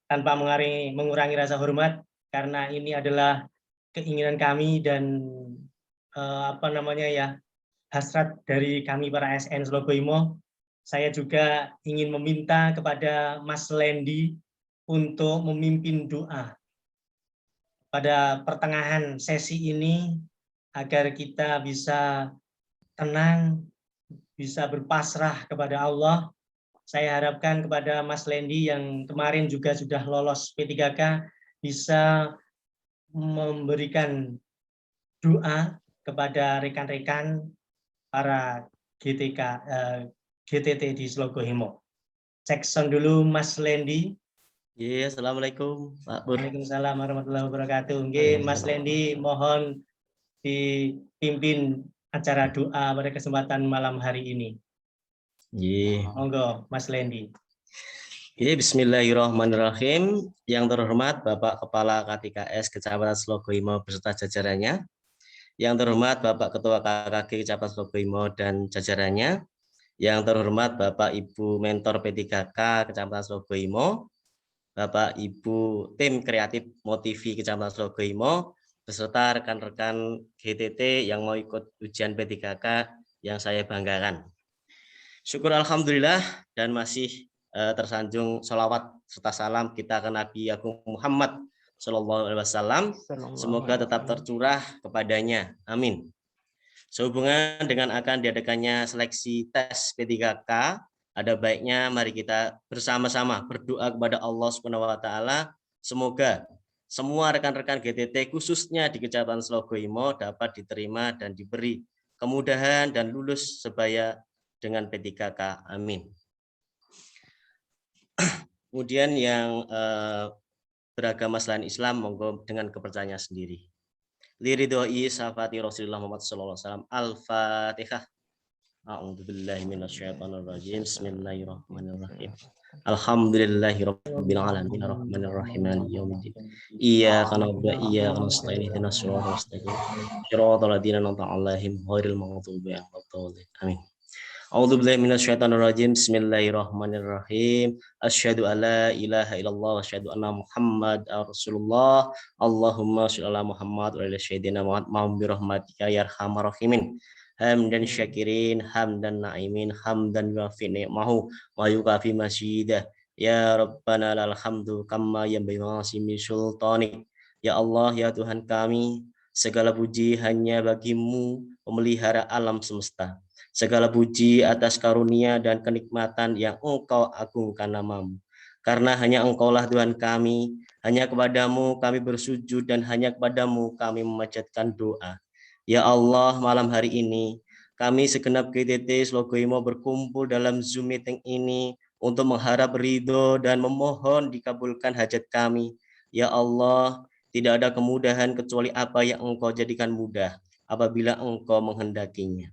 tanpa mengurangi rasa hormat, karena ini adalah keinginan kami dan hasrat dari kami para ASN Slogo Imo. Saya juga ingin meminta kepada Mas Lendi untuk memimpin doa pada pertengahan sesi ini agar kita bisa tenang, bisa berpasrah kepada Allah. Saya harapkan kepada Mas Lendi yang kemarin juga sudah lolos P3K bisa memberikan doa kepada rekan-rekan para GTT di Slogo Imo. Cek sound dulu Mas Lendi. Iya, assalamualaikum Pak Pur. Waalaikumsalam warahmatullahi wabarakatuh. Nggih, Mas Lendi mohon dipimpin acara doa pada kesempatan malam hari ini. Iya. Monggo, Mas Lendi. Iya, bismillahirrahmanirrahim. Yang terhormat Bapak Kepala K3S Kecamatan Slogo Imo beserta jajarannya. Yang terhormat Bapak Ketua KKG Kecamatan Slogo Imo dan jajarannya. Yang terhormat Bapak Ibu Mentor P3K Kecamatan Slogo Imo. Bapak Ibu tim kreatif Motivi Kecamatan Slogo Imo beserta rekan-rekan GTT yang mau ikut ujian P3K yang saya banggakan. Syukur alhamdulillah dan masih tersanjung sholawat serta salam kita ke Nabi Agung Muhammad Sallallahu Alaihi Wasallam. Semoga tetap tercurah kepadanya. Amin. Sehubungan dengan akan diadakannya seleksi tes P3K, ada baiknya mari kita bersama-sama berdoa kepada Allah Subhanahu wa taala semoga semua rekan-rekan GTT khususnya di Kecamatan Slogo Imo dapat diterima dan diberi kemudahan dan lulus sebaya dengan P3K. Amin. Kemudian yang beragama selain Islam, monggo dengan kepercayaannya sendiri. Liridhoi safati Rasulullah Muhammad sallallahu alaihi wasallam. Al-Fatihah. A'udzubillahi minasyaitonirrajim. Bismillahirrahmanirrahim. Alhamdulillahirabbil alamin arrahmanir rahim maliki yaumiddin. Iyyaka na'budu wa iyyaka nasta'in ihdinas siratal mustaqim. Shiratal ladzina an'amta 'alaihim ghairil maghdubi 'alaihim waladdallin. Amin. A'udzubillahi minasyaitonirrajim. Bismillahirrahmanirrahim. Asyhadu alla ilaha illallah wa asyhadu anna Muhammad Rasulullah. Allahumma shalli ala Muhammad wa ala sayyidina Muhammad bi rahmatika ya arhamar rahimin. Hamdan syakirin, hamdan na'imin, hamdan wafi ni'mahu wa yukafi masyidah. Ya Rabbana lal hamdu kama yanbaghi min sultanik. Ya Allah, ya Tuhan kami, segala puji hanya bagimu, pemelihara alam semesta. Segala puji atas karunia dan kenikmatan yang Engkau agungkan namamu. Karena hanya Engkaulah Tuhan kami, hanya kepadamu kami bersujud dan hanya kepadamu kami memanjatkan doa. Ya Allah, malam hari ini kami segenap GTT Slogoimo berkumpul dalam Zoom meeting ini untuk mengharap ridho dan memohon dikabulkan hajat kami. Ya Allah, tidak ada kemudahan kecuali apa yang Engkau jadikan mudah apabila Engkau menghendakinya.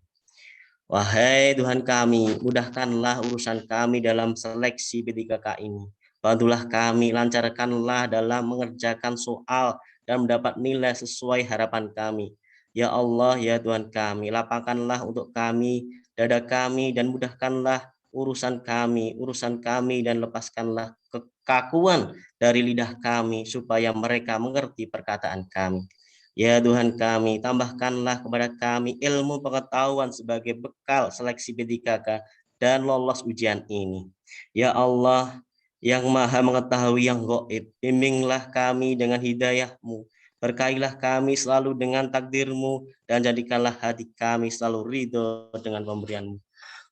Wahai Tuhan kami, mudahkanlah urusan kami dalam seleksi P3K ini. Bantulah kami, lancarkanlah dalam mengerjakan soal dan mendapat nilai sesuai harapan kami. Ya Allah, ya Tuhan kami, lapangkanlah untuk kami, dada kami, dan mudahkanlah urusan kami, dan lepaskanlah kekakuan dari lidah kami, supaya mereka mengerti perkataan kami. Ya Tuhan kami, tambahkanlah kepada kami ilmu pengetahuan sebagai bekal seleksi P3K dan lolos ujian ini. Ya Allah, yang maha mengetahui yang gaib, bimbinglah kami dengan hidayah-Mu. Berkailah kami selalu dengan takdir-Mu dan jadikanlah hati kami selalu ridho dengan pemberian-Mu.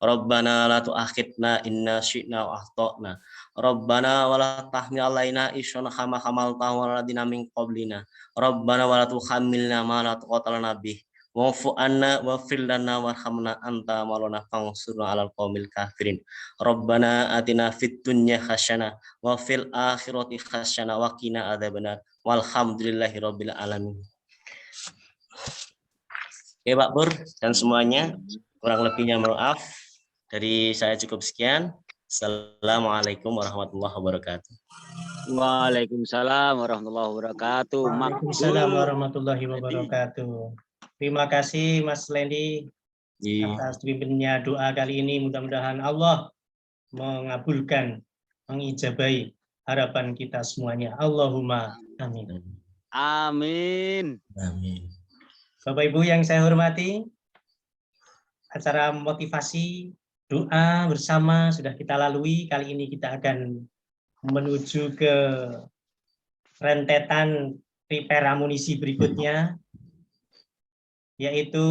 Rabbana la tu'akhidna inna syi'na wa akhtana. Rabbana wa la tahmil alaina isyan kama hamaltahu 'alal ladzina min qablina. Rabbana wa la tuhammilna ma la taqata lana bih. Wa'fu 'anna waghfir lana warhamna anta maulana fansurna 'alal qaumil kafirin. Rabbana atina fid dunya hasanah wa fil akhirati hasanah wa qina adzabannar. Walhamdulillahirabbil alamin. Oke Pak Pur dan semuanya, kurang lebihnya maaf. Dari saya cukup sekian. Assalamualaikum warahmatullahi wabarakatuh. Waalaikumsalam warahmatullahi wabarakatuh. Waalaikumsalam warahmatullahi wabarakatuh. Terima kasih Mas Lendi atas pimpinnya doa kali ini. Mudah-mudahan Allah mengabulkan, mengijabahi harapan kita semuanya. Allahumma amin. Amin. Amin. Bapak Ibu yang saya hormati, acara motivasi doa bersama sudah kita lalui. Kali ini kita akan menuju ke rentetan prepare amunisi berikutnya, yaitu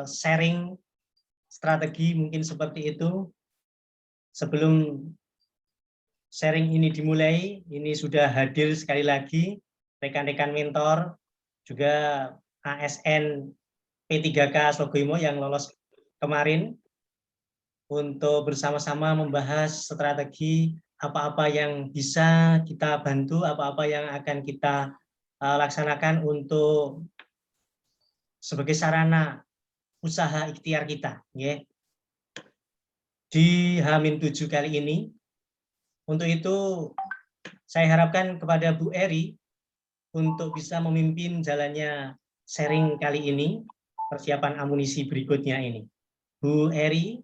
sharing strategi, mungkin seperti itu. Sebelum sharing ini dimulai, ini sudah hadir sekali lagi rekan-rekan mentor, juga ASN P3K Slogoimo yang lolos kemarin, untuk bersama-sama membahas strategi apa-apa yang bisa kita bantu, apa-apa yang akan kita laksanakan untuk sebagai sarana usaha ikhtiar kita, ya. Di H-7 kali ini. Untuk itu saya harapkan kepada Bu Eri untuk bisa memimpin jalannya sharing kali ini, persiapan amunisi berikutnya ini. Bu Eri,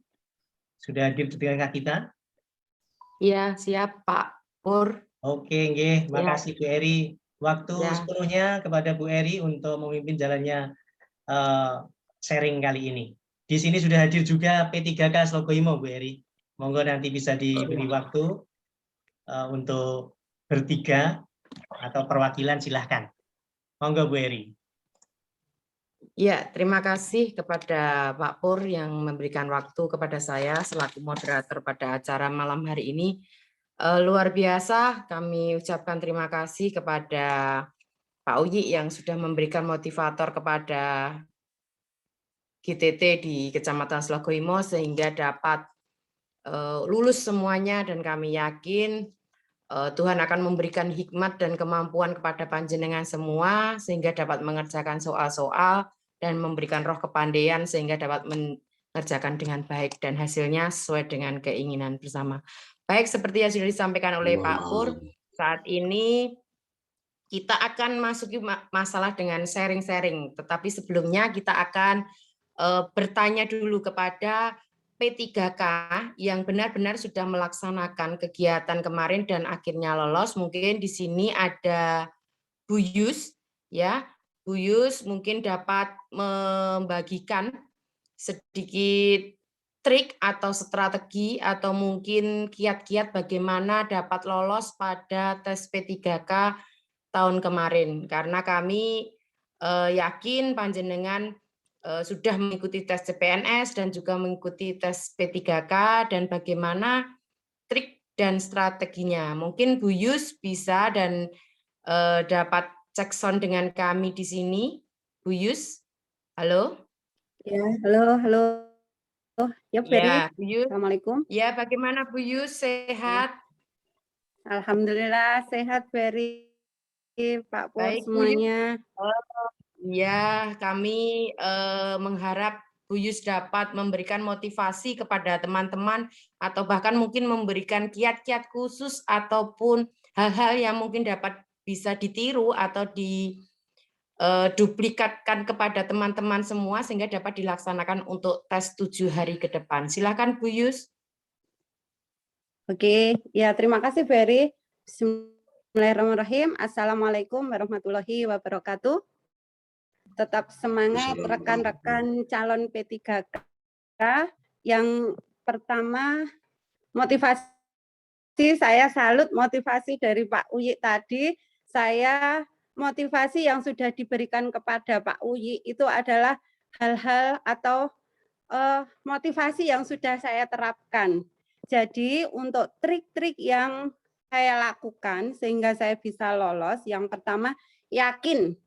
sudah hadir di tengah kita? Iya, siap Pak Pur. Oke, nggih, makasih Bu Eri. Waktu sepenuhnya kepada Bu Eri untuk memimpin jalannya sharing kali ini. Di sini sudah hadir juga P3K Slogoimo, Bu Eri. Monggo nanti bisa diberi waktu untuk bertiga atau perwakilan, silahkan. Monggo Bu Eri. Ya, terima kasih kepada Pak Pur yang memberikan waktu kepada saya selaku moderator pada acara malam hari ini. Luar biasa, kami ucapkan terima kasih kepada Pak Uyi yang sudah memberikan motivator kepada GTT di Kecamatan Slogoimo sehingga dapat lulus semuanya, dan kami yakin Tuhan akan memberikan hikmat dan kemampuan kepada panjenengan semua sehingga dapat mengerjakan soal-soal dan memberikan roh kepandaian sehingga dapat mengerjakan dengan baik dan hasilnya sesuai dengan keinginan bersama. Baik, seperti yang sudah disampaikan oleh Pak Pur, saat ini kita akan masuki masalah dengan sharing-sharing, tetapi sebelumnya kita akan bertanya dulu kepada P3K yang benar-benar sudah melaksanakan kegiatan kemarin dan akhirnya lolos. Mungkin di sini ada Bu Yus, ya. Bu Yus mungkin dapat membagikan sedikit trik atau strategi atau mungkin kiat-kiat bagaimana dapat lolos pada tes P3K tahun kemarin. Karena kami yakin panjenengan sudah mengikuti tes CPNS dan juga mengikuti tes P3K, dan bagaimana trik dan strateginya. Mungkin Bu Yus bisa dan dapat cek sound dengan kami di sini. Bu Yus, halo? Ya, halo. Ya, Ferry. Ya, Bu Yus. Assalamualaikum. Ya, bagaimana Bu Yus, sehat? Alhamdulillah sehat, Ferry. Pak Pur Baik, semuanya. Ya, kami mengharap Bu Yus dapat memberikan motivasi kepada teman-teman atau bahkan mungkin memberikan kiat-kiat khusus ataupun hal-hal yang mungkin dapat bisa ditiru atau diduplikatkan kepada teman-teman semua sehingga dapat dilaksanakan untuk tes 7 hari ke depan. Silakan Bu Yus. Oke, ya terima kasih Ferry. Bismillahirrahmanirrahim. Assalamualaikum warahmatullahi wabarakatuh. Tetap semangat rekan-rekan calon P3K. Yang pertama, motivasi, saya salut motivasi dari Pak Uyi tadi. Saya motivasi yang sudah diberikan kepada Pak Uyi itu adalah hal-hal atau motivasi yang sudah saya terapkan. Jadi untuk trik-trik yang saya lakukan sehingga saya bisa lolos, yang pertama yakin.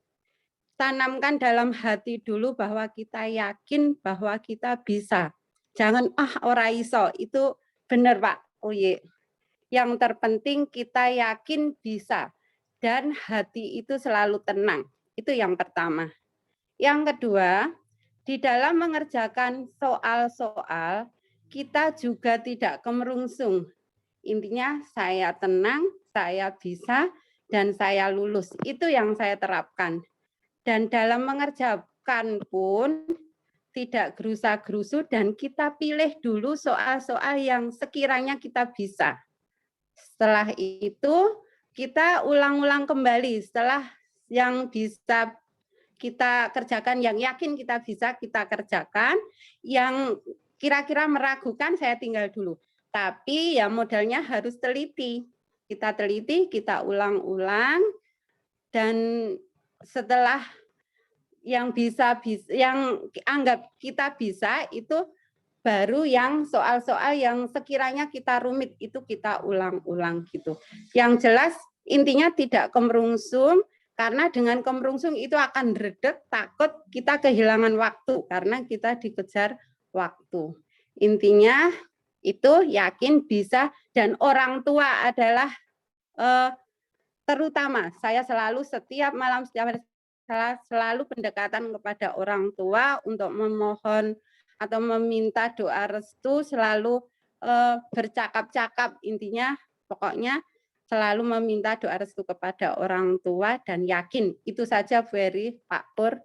Tanamkan dalam hati dulu bahwa kita yakin bahwa kita bisa. Jangan ora iso, itu benar Pak Uyi. Yang terpenting kita yakin bisa dan hati itu selalu tenang. Itu yang pertama. Yang kedua, di dalam mengerjakan soal-soal kita juga tidak kemerungsung. Intinya saya tenang, saya bisa dan saya lulus. Itu yang saya terapkan. Dan dalam mengerjakan pun tidak gerusa-gerusu dan kita pilih dulu soal-soal yang sekiranya kita bisa. Setelah itu kita ulang-ulang kembali. Setelah yang bisa kita kerjakan, yang yakin kita bisa, kita kerjakan. Yang kira-kira meragukan, saya tinggal dulu. Tapi ya modalnya harus teliti. Kita teliti, kita ulang-ulang. Dan setelah yang yang anggap kita bisa, itu baru yang soal-soal yang sekiranya kita rumit, itu kita ulang-ulang gitu. Yang jelas intinya tidak kemerungsung, karena dengan kemerungsung itu akan redek, takut kita kehilangan waktu, karena kita dikejar waktu. Intinya itu yakin bisa, dan orang tua adalah terutama saya selalu setiap malam, setiap hari selalu pendekatan kepada orang tua untuk memohon atau meminta doa restu, selalu bercakap-cakap, intinya pokoknya selalu meminta doa restu kepada orang tua dan yakin. Itu saja Ferry, Pak Pur.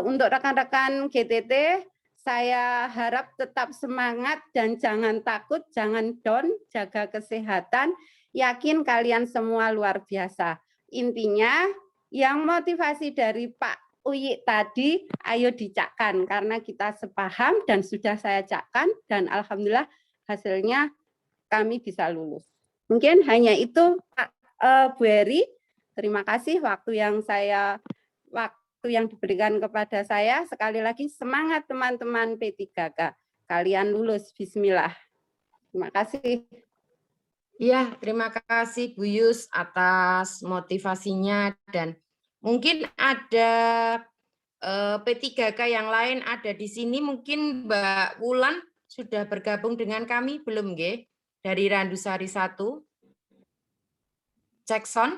Untuk rekan-rekan GTT, saya harap tetap semangat dan jangan takut, jangan down, jaga kesehatan. Yakin kalian semua luar biasa. Intinya yang motivasi dari Pak Uyi tadi, ayo dicakkan karena kita sepaham dan sudah saya cakkan dan alhamdulillah hasilnya kami bisa lulus. Mungkin hanya itu Pak Bu Heri. Terima kasih waktu yang diberikan kepada saya. Sekali lagi semangat teman-teman P3K. Kalian lulus, bismillah. Terima kasih. Ya, terima kasih Bu Yus atas motivasinya, dan mungkin ada P3K yang lain ada di sini, mungkin Mbak Wulan sudah bergabung dengan kami belum nggih? Dari Randusari 1. Cek sound.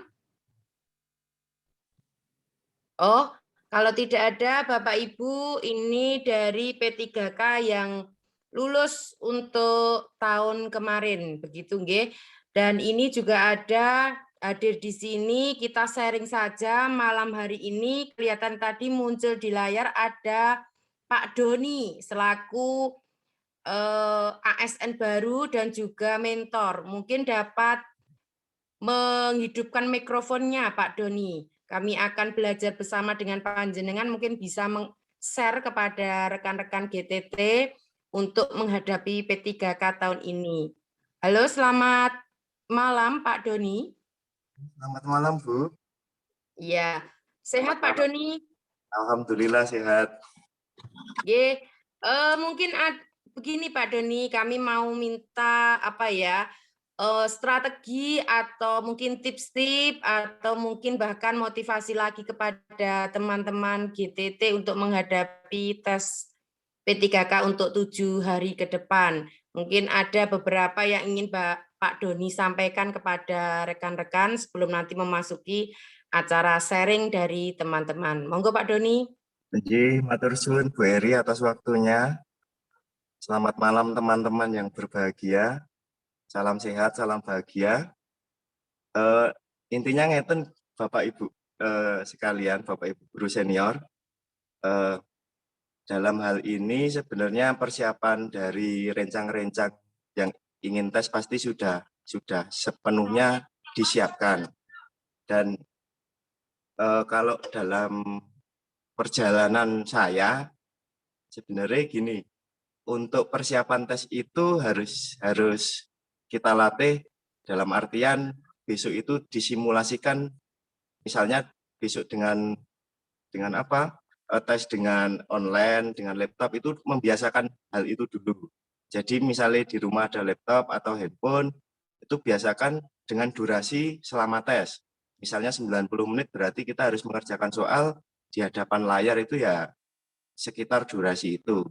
Oh, kalau tidak ada Bapak Ibu, ini dari P3K yang lulus untuk tahun kemarin, begitu nggih. Dan ini juga ada hadir di sini, kita sharing saja malam hari ini. Kelihatan tadi muncul di layar ada Pak Doni selaku ASN baru dan juga mentor. Mungkin dapat menghidupkan mikrofonnya Pak Doni. Kami akan belajar bersama dengan panjenengan, mungkin bisa share kepada rekan-rekan GTT untuk menghadapi P3K tahun ini. Halo, selamat malam Pak Doni. Selamat malam, Bu. Iya, sehat Pak Doni? Alhamdulillah sehat. Ye, mungkin begini Pak Doni, kami mau minta apa ya, strategi atau mungkin tips-tips atau mungkin bahkan motivasi lagi kepada teman-teman GTT untuk menghadapi tes P3K untuk 7 hari ke depan. Mungkin ada beberapa yang ingin Pak Doni sampaikan kepada rekan-rekan sebelum nanti memasuki acara sharing dari teman-teman. Monggo Pak Doni. Jadi, matur suwun Bu Eri atas waktunya. Selamat malam teman-teman yang berbahagia. Salam sehat, salam bahagia. Intinya ngeten Bapak Ibu sekalian, Bapak Ibu guru senior. Dalam hal ini sebenarnya persiapan dari rencang-rencang yang ingin tes pasti sudah sepenuhnya disiapkan. Dan kalau dalam perjalanan saya sebenarnya gini, untuk persiapan tes itu harus kita latih dalam artian besok itu disimulasikan, misalnya besok dengan apa, tes dengan online, dengan laptop, itu membiasakan hal itu dulu. Jadi misalnya di rumah ada laptop atau handphone, itu biasakan dengan durasi selama tes. Misalnya 90 menit berarti kita harus mengerjakan soal di hadapan layar itu ya sekitar durasi itu.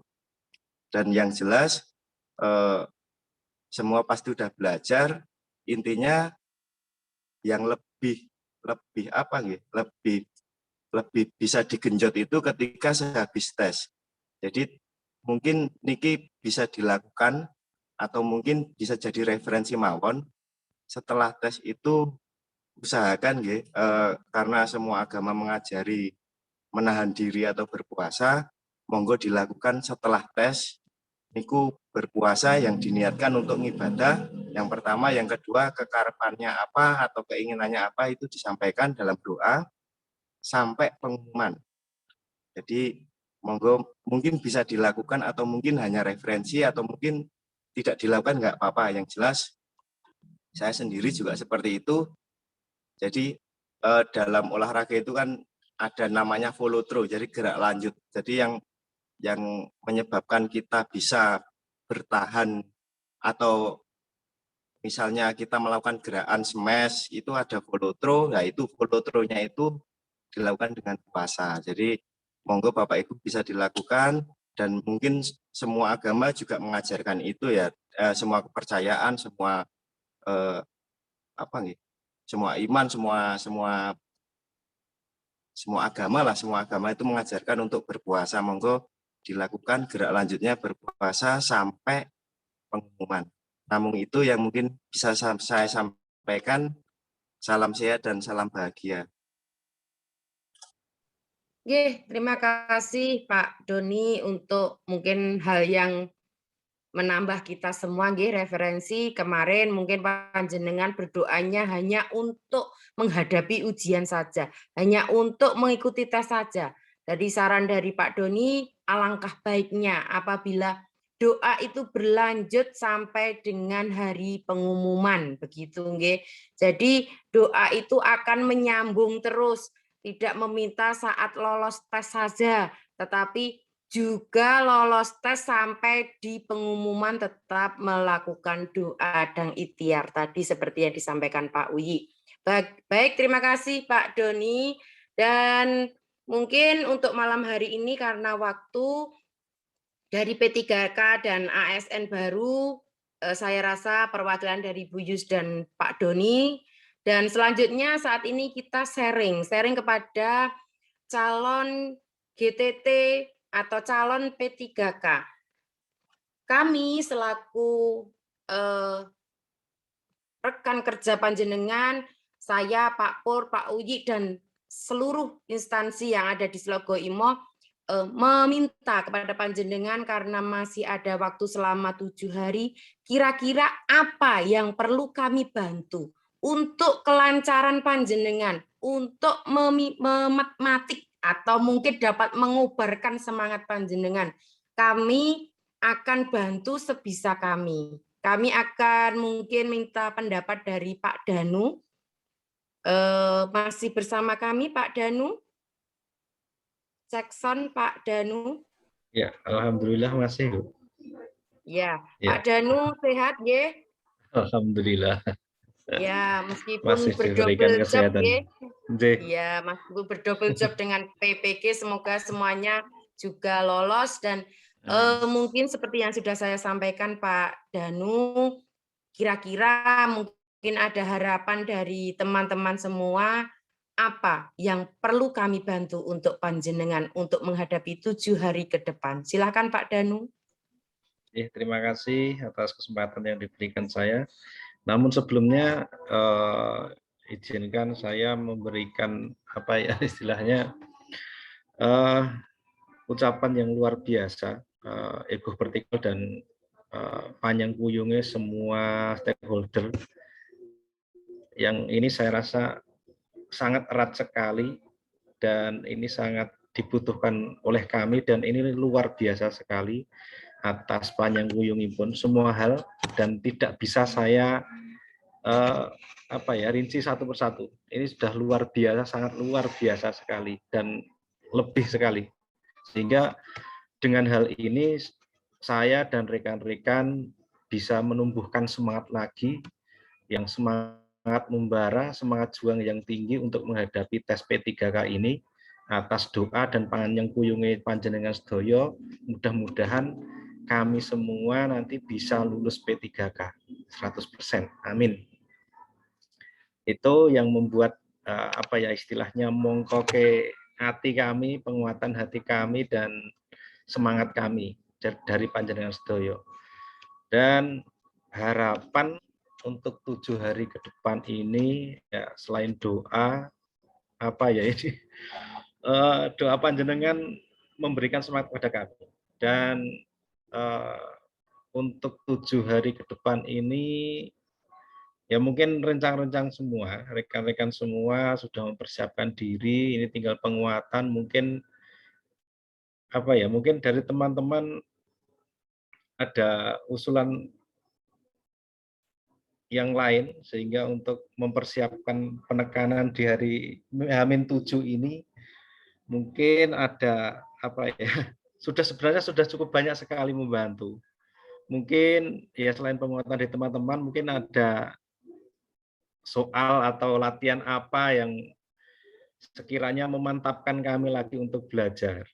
Dan yang jelas semua pasti udah belajar, intinya yang lebih apa nih? Lebih bisa digenjot itu ketika sehabis tes. Jadi mungkin niki bisa dilakukan atau mungkin bisa jadi referensi mawon setelah tes itu usahakan karena semua agama mengajari menahan diri atau berpuasa, monggo dilakukan setelah tes niku berpuasa yang diniatkan untuk ibadah. Yang pertama, yang kedua kekarepannya apa atau keinginannya apa itu disampaikan dalam doa sampai pengumuman. Jadi monggo mungkin bisa dilakukan atau mungkin hanya referensi atau mungkin tidak dilakukan nggak apa-apa. Yang jelas saya sendiri juga seperti itu. Jadi dalam olahraga itu kan ada namanya follow through, jadi gerak lanjut. Jadi yang menyebabkan kita bisa bertahan atau misalnya kita melakukan gerakan smash itu ada follow through, nah itu follow through-nya itu dilakukan dengan puasa. Jadi monggo Bapak Ibu bisa dilakukan dan mungkin semua agama juga mengajarkan itu ya, semua kepercayaan, semua semua iman, semua agama lah, semua agama itu mengajarkan untuk berpuasa. Monggo dilakukan gerak lanjutnya berpuasa sampai pengumuman. Namun itu yang mungkin bisa saya sampaikan. Salam sehat dan salam bahagia. Oke, terima kasih Pak Doni untuk mungkin hal yang menambah kita semua referensi kemarin mungkin panjenengan berdoanya hanya untuk menghadapi ujian saja, hanya untuk mengikuti tes saja. Jadi saran dari Pak Doni, alangkah baiknya apabila doa itu berlanjut sampai dengan hari pengumuman, begitu nggih. Jadi doa itu akan menyambung terus, tidak meminta saat lolos tes saja, tetapi juga lolos tes sampai di pengumuman tetap melakukan doa dan ikhtiar tadi seperti yang disampaikan Pak Uyi. Baik, terima kasih Pak Doni. Dan mungkin untuk malam hari ini karena waktu Dari P3K dan ASN baru, saya rasa perwakilan dari Bu Yus dan Pak Doni. Dan selanjutnya saat ini kita sharing kepada calon GTT atau calon P3K. Kami selaku rekan kerja panjenengan, saya, Pak Pur, Pak Uyi, dan seluruh instansi yang ada di Slogo Imo meminta kepada panjenengan karena masih ada waktu selama 7 hari, kira-kira apa yang perlu kami bantu untuk kelancaran panjenengan, untuk mematematik atau mungkin dapat mengubarkan semangat panjenengan. Kami akan bantu sebisa kami. Kami akan mungkin minta pendapat dari Pak Danu. Masih bersama kami Pak Danu? Jackson, Pak Danu? Ya, alhamdulillah masih, Bu. Ya, Ya. Pak Danu sehat, ya? Alhamdulillah. Ya, meskipun Masih diberikan berdouble job, kesehatan. ya. Nggih. Ya, meskipun berdouble job dengan PPG, semoga semuanya juga lolos dan mungkin seperti yang sudah saya sampaikan Pak Danu, kira-kira mungkin ada harapan dari teman-teman semua, apa yang perlu kami bantu untuk panjenengan untuk menghadapi 7 hari ke depan. Silakan Pak Danu. Terima kasih atas kesempatan yang diberikan saya. Namun sebelumnya izinkan saya memberikan apa ya istilahnya ucapan yang luar biasa, ego vertikal dan panjang kuyungnya semua stakeholder yang ini saya rasa sangat erat sekali dan ini sangat dibutuhkan oleh kami dan ini luar biasa sekali atas panjang kuyungipun semua hal dan tidak bisa saya rinci satu persatu. Ini sudah luar biasa, sangat luar biasa sekali dan lebih sekali. Sehingga dengan hal ini saya dan rekan-rekan bisa menumbuhkan semangat lagi, yang semangat membara, semangat juang yang tinggi untuk menghadapi tes P3K ini atas doa dan panjang kuyunge panjenengan sedaya. Mudah-mudahan kami semua nanti bisa lulus P3K 100%. Amin. Itu yang membuat istilahnya mongkoke hati kami, penguatan hati kami dan semangat kami dari panjenengan sedaya. Dan harapan untuk 7 hari ke depan ini ya selain doa doa panjenengan memberikan semangat kepada kami dan untuk 7 hari ke depan ini ya mungkin rencang-rencang semua, rekan-rekan semua sudah mempersiapkan diri, ini tinggal penguatan mungkin mungkin dari teman-teman ada usulan yang lain sehingga untuk mempersiapkan penekanan di hari H-7 ini mungkin ada sebenarnya sudah cukup banyak sekali membantu. Mungkin ya selain penguatan dari teman-teman mungkin ada soal atau latihan apa yang sekiranya memantapkan kami lagi untuk belajar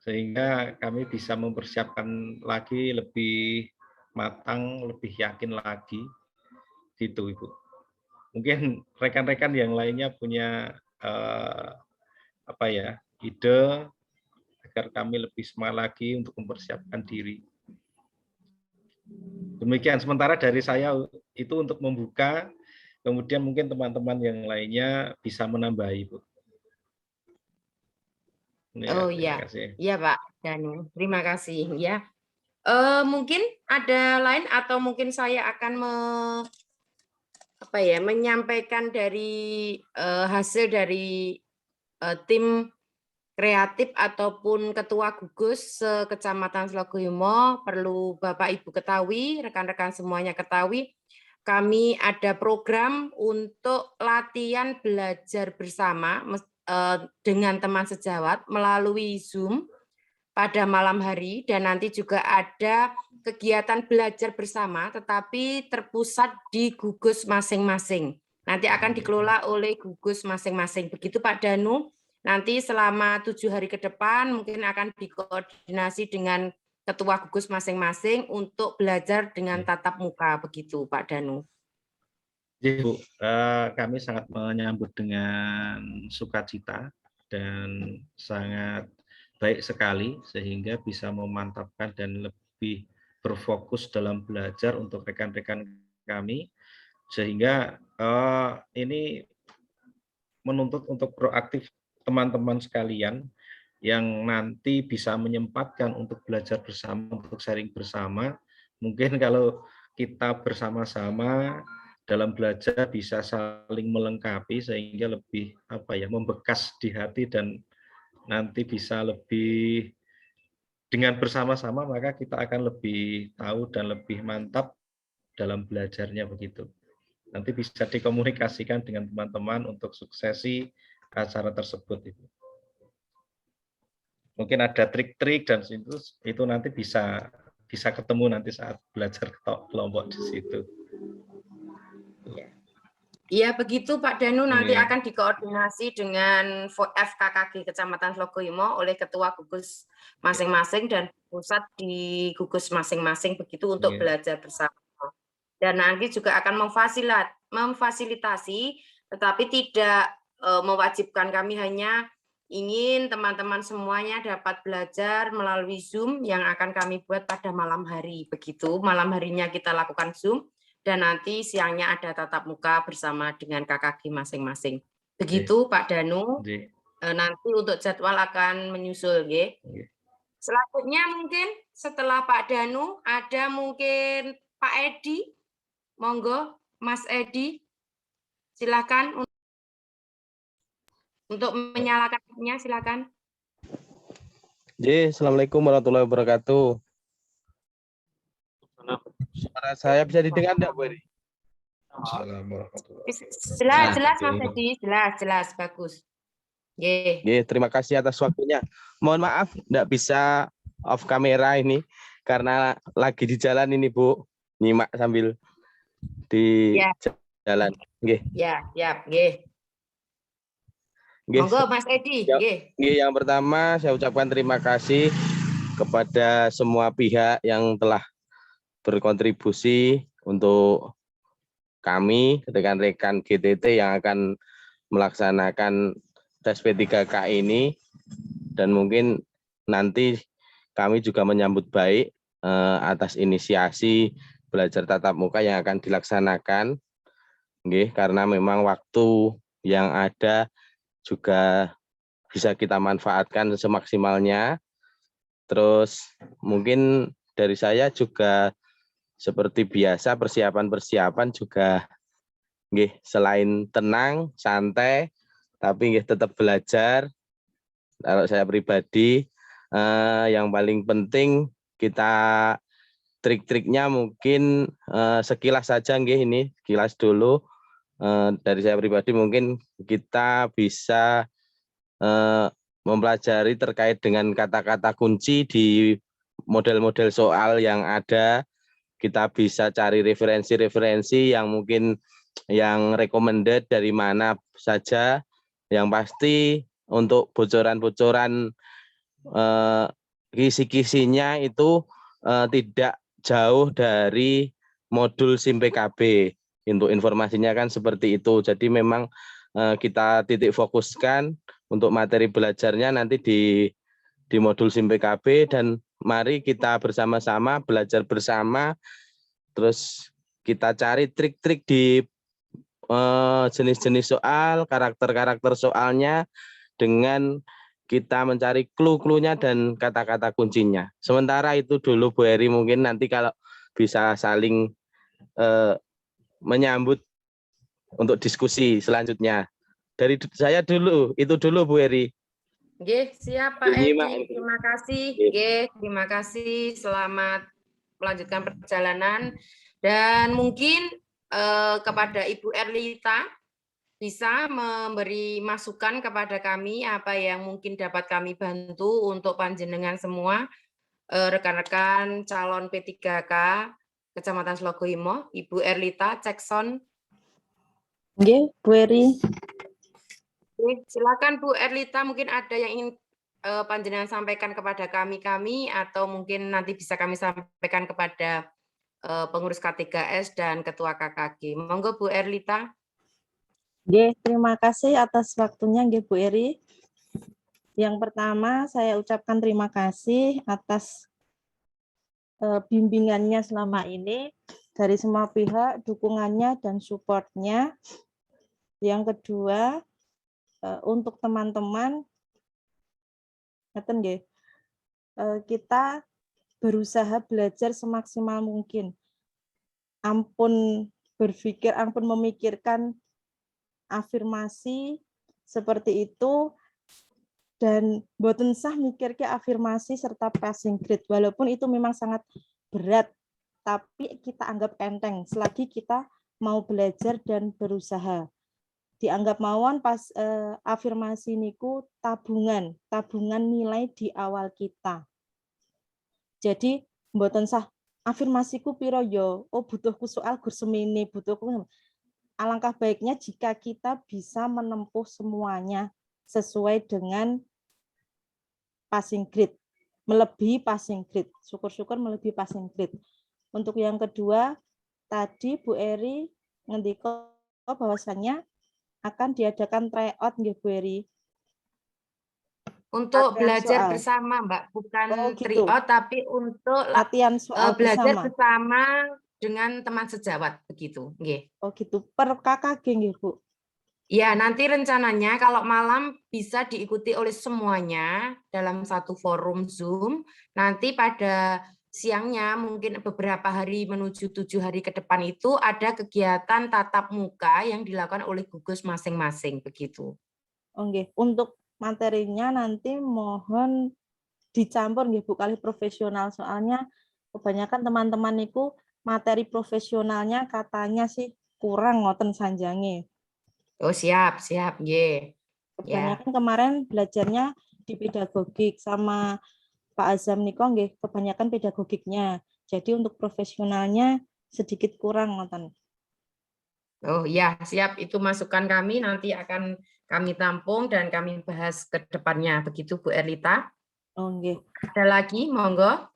sehingga kami bisa mempersiapkan lagi lebih matang, lebih yakin lagi gitu Ibu. Mungkin rekan-rekan yang lainnya punya ide agar kami lebih semangat lagi untuk mempersiapkan diri. Demikian sementara dari saya itu untuk membuka, kemudian mungkin teman-teman yang lainnya bisa menambahi, Bu. Oh iya, iya Pak Danu, terima kasih ya. Mungkin ada lain atau mungkin saya akan menyampaikan dari hasil dari tim kreatif ataupun ketua gugus Kecamatan Slogoimo. Perlu Bapak Ibu ketahui, rekan-rekan semuanya ketahui, kami ada program untuk latihan belajar bersama dengan teman sejawat melalui Zoom pada malam hari dan nanti juga ada kegiatan belajar bersama tetapi terpusat di gugus masing-masing. Nanti akan dikelola oleh gugus masing-masing. Begitu Pak Danu. Nanti selama 7 hari ke depan mungkin akan dikoordinasi dengan ketua gugus masing-masing untuk belajar dengan tatap muka, begitu Pak Danu. Bu, kami sangat menyambut dengan sukacita dan sangat baik sekali sehingga bisa memantapkan dan lebih berfokus dalam belajar untuk rekan-rekan kami, sehingga ini menuntut untuk proaktif teman-teman sekalian yang nanti bisa menyempatkan untuk belajar bersama, untuk sharing bersama. Mungkin kalau kita bersama-sama dalam belajar bisa saling melengkapi sehingga lebih membekas di hati dan nanti bisa lebih dengan bersama-sama, maka kita akan lebih tahu dan lebih mantap dalam belajarnya begitu. Nanti bisa dikomunikasikan dengan teman-teman untuk suksesi acara tersebut. Mungkin ada trik-trik dan itu nanti bisa ketemu nanti saat belajar kelompok di situ. Iya begitu Pak Danu, nanti Iya. akan dikoordinasi dengan FKKG Kecamatan Slogoimo oleh ketua gugus masing-masing dan pusat di gugus masing-masing begitu untuk Iya. belajar bersama. Dan nanti juga akan memfasilitasi, tetapi tidak mewajibkan, kami hanya ingin teman-teman semuanya dapat belajar melalui Zoom yang akan kami buat pada malam hari. Begitu, malam harinya kita lakukan Zoom, dan nanti siangnya ada tatap muka bersama dengan KKG masing-masing. Begitu Pak Danu, nanti untuk jadwal akan menyusul. Selanjutnya mungkin setelah Pak Danu, ada mungkin Pak Edi. Monggo, Mas Edi, silakan untuk menyalakan mic-nya, silakan. Assalamualaikum warahmatullahi wabarakatuh. Suara saya bisa didengar enggak, Bu Eri? Jelas, Mas Edi, jelas, bagus. Terima kasih atas waktunya. Mohon maaf, enggak bisa off kamera ini karena lagi di jalan ini, Bu. Nyimak sambil di jalan. Monggo Mas Edi. Yang pertama saya ucapkan terima kasih kepada semua pihak yang telah berkontribusi untuk kami, rekan-rekan GTT yang akan melaksanakan tes P3K ini, dan mungkin nanti kami juga menyambut baik atas inisiasi belajar tatap muka yang akan dilaksanakan, karena memang waktu yang ada juga bisa kita manfaatkan semaksimalnya. Terus mungkin dari saya juga seperti biasa persiapan juga selain tenang, santai, tapi tetap belajar. Kalau saya pribadi yang paling penting kita trik-triknya mungkin sekilas saja, ini sekilas dulu. Dari saya pribadi mungkin kita bisa mempelajari terkait dengan kata-kata kunci di model-model soal yang ada. Kita bisa cari referensi-referensi yang mungkin yang recommended dari mana saja. Yang pasti untuk bocoran-bocoran kisi-kisinya itu tidak jauh dari modul SIM PKB. Untuk informasinya kan seperti itu. Jadi memang kita titik fokuskan untuk materi belajarnya nanti di modul SIM PKB, dan mari kita bersama-sama belajar bersama. Terus kita cari trik-trik di jenis-jenis soal, karakter-karakter soalnya, dengan kita mencari clue-cluenya dan kata-kata kuncinya. Sementara itu dulu Bu Eri, mungkin nanti kalau bisa saling menyambut untuk diskusi selanjutnya. Dari saya dulu, itu dulu Bu Eri. Siap Pak Edi, terima kasih. Terima kasih, selamat melanjutkan perjalanan. Dan mungkin kepada Ibu Erlita, bisa memberi masukan kepada kami apa yang mungkin dapat kami bantu untuk panjenengan semua, rekan-rekan calon P3K Kecamatan Slogoimo. Ibu Erlita, cek sound. Bu Eri. Silakan Bu Erlita, mungkin ada yang ingin panjenengan sampaikan kepada kami atau mungkin nanti bisa kami sampaikan kepada pengurus K3S dan Ketua KKG. Monggo Bu Erlita. Nggih, terima kasih atas waktunya nggih Bu Eri. Yang pertama saya ucapkan terima kasih atas bimbingannya selama ini dari semua pihak, dukungannya dan supportnya. Yang kedua, untuk teman-teman, kita berusaha belajar semaksimal mungkin. Ampun berpikir, ampun memikirkan afirmasi seperti itu, dan boten sah mikir ke afirmasi serta passing grade, walaupun itu memang sangat berat, tapi kita anggap enteng selagi kita mau belajar dan berusaha. Dianggap mawon pas afirmasi niku tabungan nilai di awal kita. Jadi mboten sah afirmasiku piro yo, oh butuhku soal gur semene, butuhku. Alangkah baiknya jika kita bisa menempuh semuanya sesuai dengan passing grade, melebihi passing grade. Syukur-syukur melebihi passing grade. Untuk yang kedua, tadi Bu Eri ngendika bahwasannya akan diadakan tryout nggih Bu Eri. Untuk latihan belajar soal bersama, Mbak, bukan gitu. tryout tapi untuk Latihan soal belajar bersama. dengan teman sejawat begitu, nggih. Oh gitu, per KKG nggih Bu. Ya, nanti rencananya kalau malam bisa diikuti oleh semuanya dalam satu forum Zoom. Nanti pada siangnya mungkin beberapa hari menuju 7 hari ke depan itu ada kegiatan tatap muka yang dilakukan oleh gugus masing-masing begitu. Oke, untuk materinya nanti mohon dicampur nggih Bu kali profesional, soalnya kebanyakan teman-teman niku materi profesionalnya katanya sih kurang ngoten sanjange. Oh, siap, nggih. Kebanyakan kemarin belajarnya di pedagogik sama Pak Azam niko nggih kebanyakan pedagogiknya. Jadi untuk profesionalnya sedikit kurang ngoten. Oh ya, siap, itu masukan kami nanti akan kami tampung dan kami bahas ke depannya. Begitu Bu Erlita. Oke. Ada lagi, monggo.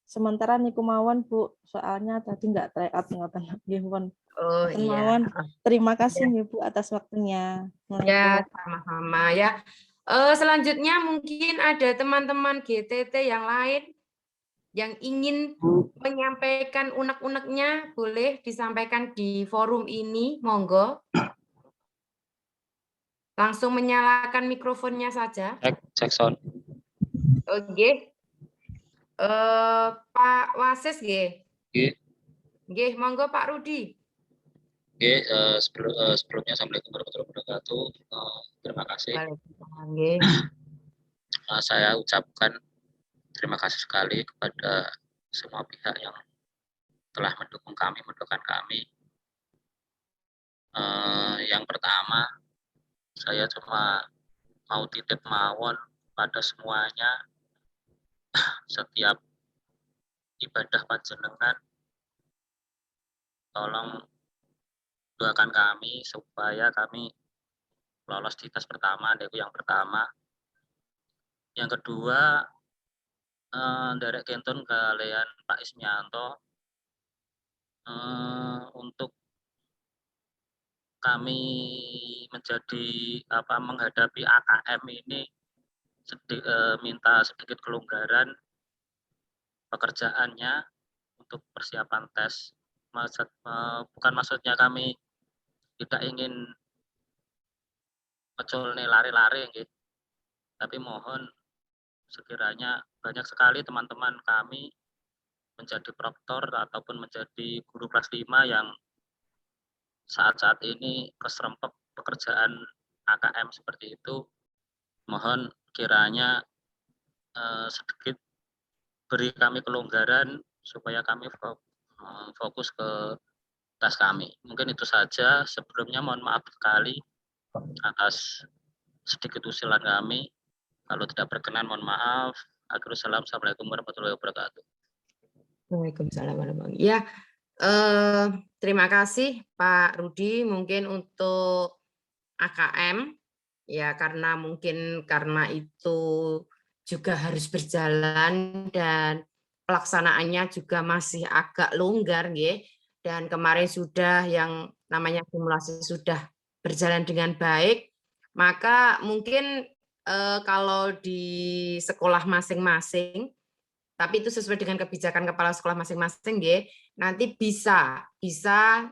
Sementara niku mawon Bu, soalnya tadi nggak tryout ngoten nggih pun. Oh iya. Mawon. Terima kasih ya Bu atas waktunya. Ya, sama-sama ya. Selanjutnya mungkin ada teman-teman GTT yang lain yang ingin menyampaikan unek-uneknya, boleh disampaikan di forum ini, monggo. Langsung menyalakan mikrofonnya saja. Cek sound. Oke. Pak Wasis nggih. Nggih, monggo Pak Rudi. Oke, sebelumnya Assalamualaikum warahmatullahi wabarakatuh. Terima kasih. Saya ucapkan terima kasih sekali kepada semua pihak yang telah mendukung kami, mendoakan kami. Yang pertama, saya cuma mau titip mawon pada semuanya, setiap ibadah panjenengan, tolong doakan kami supaya kami lolos di tes pertama, itu yang pertama. Yang kedua, derek kentun kalian Pak Ismianto, untuk kami menjadi menghadapi AKM ini minta sedikit kelonggaran pekerjaannya untuk persiapan tes. Bukan maksudnya kami tidak ingin meculne lari-lari, tapi mohon sekiranya banyak sekali teman-teman kami menjadi proktor ataupun menjadi guru kelas 5 yang saat-saat ini keserempet pekerjaan AKM seperti itu. Mohon kiranya sedikit beri kami kelonggaran supaya kami fokus ke tes kami. Mungkin itu saja. Sebelumnya mohon maaf sekali atas sedikit usilan kami. Kalau tidak berkenan mohon maaf. Akhirul salam. Assalamualaikum warahmatullahi wabarakatuh. Waalaikumsalam warahmatullahi wabarakatuh. Ya, terima kasih Pak Rudi. Mungkin untuk AKM Ya, karena mungkin karena itu juga harus berjalan dan pelaksanaannya juga masih agak longgar, nggih. Dan kemarin sudah yang namanya simulasi sudah berjalan dengan baik, maka mungkin kalau di sekolah masing-masing, tapi itu sesuai dengan kebijakan kepala sekolah masing-masing, nggih, nanti bisa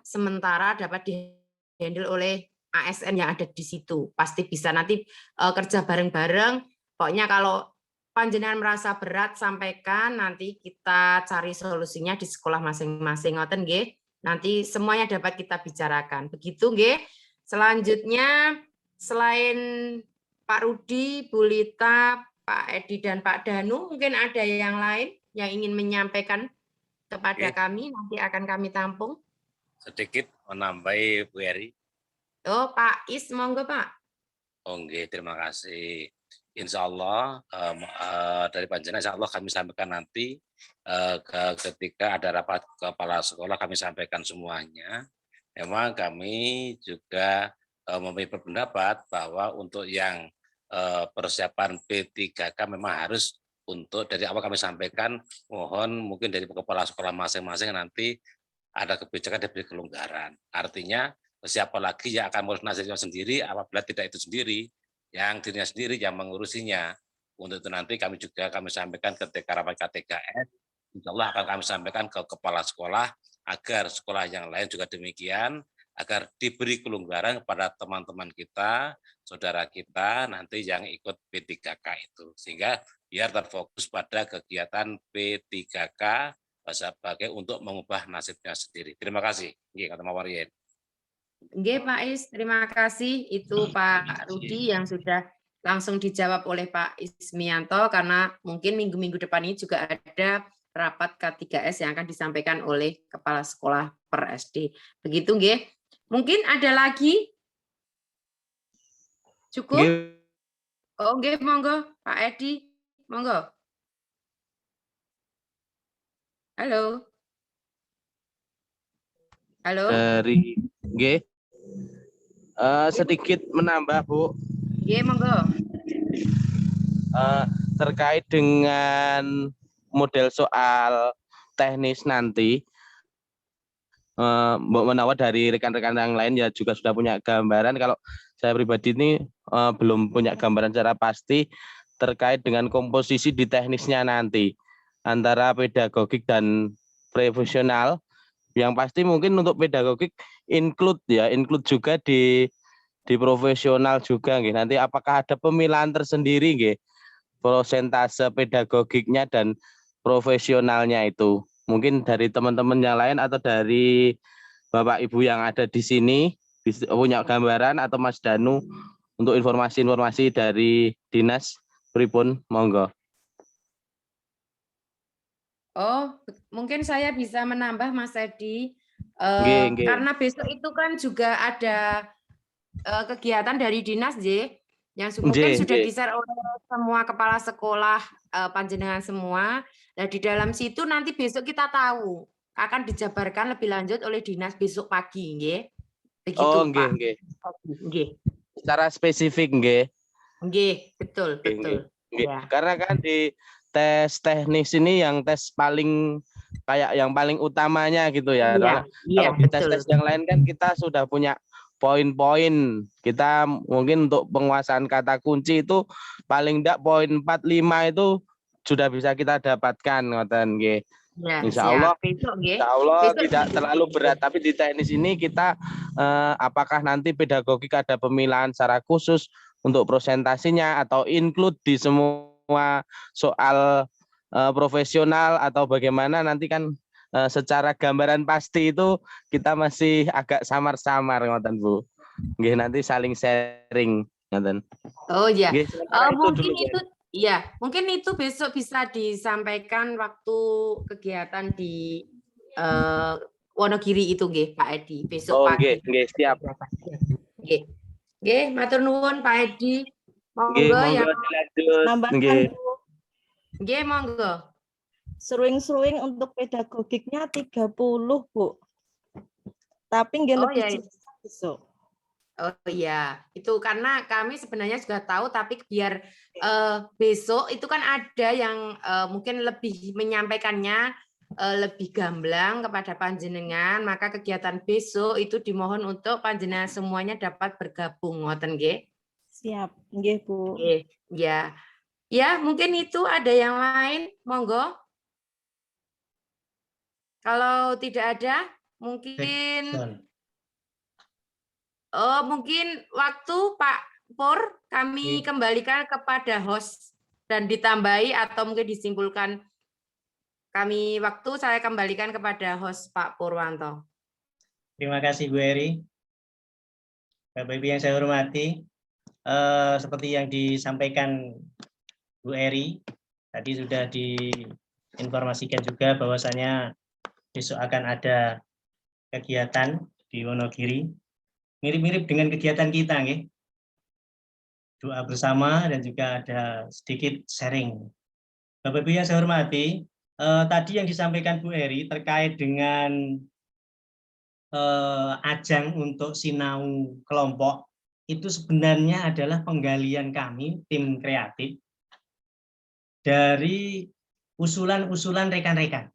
sementara dapat dihandle oleh ASN yang ada di situ. Pasti bisa nanti kerja bareng-bareng. Pokoknya kalau panjenengan merasa berat, sampaikan, nanti kita cari solusinya di sekolah masing-masing. Ngoten nggih. Nanti semuanya dapat kita bicarakan. Begitu nggih. Selanjutnya selain Pak Rudi, Bu Lita, Pak Edi dan Pak Danu, mungkin ada yang lain yang ingin menyampaikan kepada kami, nanti akan kami tampung. Sedikit menambahi Bu Eri. Oh, Pak Is, monggo Pak. Oke, terima kasih. Insya Allah dari panjenengan, insya Allah kami sampaikan nanti ketika ada rapat kepala sekolah, kami sampaikan semuanya. Memang kami juga memiliki pendapat bahwa untuk yang persiapan P3K memang harus untuk dari awal kami sampaikan, mohon mungkin dari kepala sekolah masing-masing nanti ada kebijakan diberi kelonggaran. Artinya siapa lagi yang akan mengurus nasibnya sendiri apabila tidak itu sendiri, yang dirinya sendiri yang mengurusinya. Untuk itu nanti kami sampaikan ketika rapat KTKS, insya Allah akan kami sampaikan ke kepala sekolah agar sekolah yang lain juga demikian, agar diberi kelonggaran kepada teman-teman kita, saudara kita nanti yang ikut P3K itu, sehingga biar terfokus pada kegiatan P3K sebagai untuk mengubah nasibnya sendiri. Terima kasih. Kata Mawarien. Nggih, Pak Is, terima kasih. Itu Pak Rudi yang sudah langsung dijawab oleh Pak Ismianto, karena mungkin minggu-minggu depan ini juga ada rapat K3S yang akan disampaikan oleh Kepala Sekolah per SD. Begitu, nggih. Mungkin ada lagi? Cukup? Oh, nggih, monggo, Pak Edi, monggo. Halo. Halo. Dari G. Sedikit menambah, Bu. Nggih, monggo. Terkait dengan model soal teknis nanti, Mbak Menawa dari rekan-rekan yang lain ya juga sudah punya gambaran. Kalau saya pribadi ini belum punya gambaran secara pasti terkait dengan komposisi di teknisnya nanti antara pedagogik dan profesional. Yang pasti mungkin untuk pedagogik include juga di profesional juga nggih. Nanti apakah ada pemilahan tersendiri nggih persentase pedagogiknya dan profesionalnya itu? Mungkin dari teman-teman yang lain atau dari Bapak Ibu yang ada di sini punya gambaran, atau Mas Danu untuk informasi-informasi dari dinas pripun, monggo. Oh, mungkin saya bisa menambah Mas Edi, Nggih. karena besok itu kan juga ada kegiatan dari dinas, yang mungkin sudah di-share oleh semua kepala sekolah panjenengan semua. Nah, di dalam situ nanti besok kita tahu akan dijabarkan lebih lanjut oleh dinas besok pagi, nggih. Begitu, Oh, Pak. nggih. Secara spesifik, nggih. Nggih, betul. Ya. Karena kan di tes teknis ini yang tes paling kayak yang paling utamanya gitu ya. Iya, kalau di betul. tes-tes yang lain kan kita sudah punya poin-poin. Kita mungkin untuk penguasaan kata kunci itu paling enggak poin 4, 5 itu sudah bisa kita dapatkan, ngoten nggih. Ya, Insya Allah besok tidak terlalu berat. Tapi di teknis ini kita apakah nanti pedagogik ada pemilahan secara khusus untuk presentasinya atau include di semua soal profesional atau bagaimana, nanti kan secara gambaran pasti itu kita masih agak samar-samar, ngoten Bu. Nggih, nanti saling sharing, ngoten. Oh ya. Mungkin itu ya, mungkin itu besok bisa disampaikan waktu kegiatan di Wonogiri itu, nggih, Pak Edi. Besok pagi. Nggih, siap. Nggih, matur nuwun Pak Edi. Monggo yang Nambahkan, nggih, monggo. Seruing-seruing untuk pedagogiknya 30, Bu. Tapi nggih lebih besok. Oh iya, itu karena kami sebenarnya juga tahu, tapi biar besok itu kan ada yang mungkin lebih menyampaikannya lebih gamblang kepada panjenengan, maka kegiatan besok itu dimohon untuk panjenengan semuanya dapat bergabung, ngoten nggih. Siap, nggih Bu. Nggih, ya. Ya, mungkin itu ada yang lain, monggo. Kalau tidak ada, mungkin mungkin waktu Pak Pur kami kembalikan kepada host dan ditambahi atau mungkin disimpulkan kami waktu saya kembalikan kepada host Pak Purwanto. Terima kasih Bu Eri. Bapak Ibu yang saya hormati, seperti yang disampaikan Bu Eri, tadi sudah diinformasikan juga bahwasanya besok akan ada kegiatan di Wonogiri. Mirip-mirip dengan kegiatan kita, nggih. Doa bersama dan juga ada sedikit sharing. Bapak Ibu yang saya hormati, tadi yang disampaikan Bu Eri terkait dengan ajang untuk sinau kelompok, itu sebenarnya adalah penggalian kami, tim kreatif, dari usulan-usulan rekan-rekan.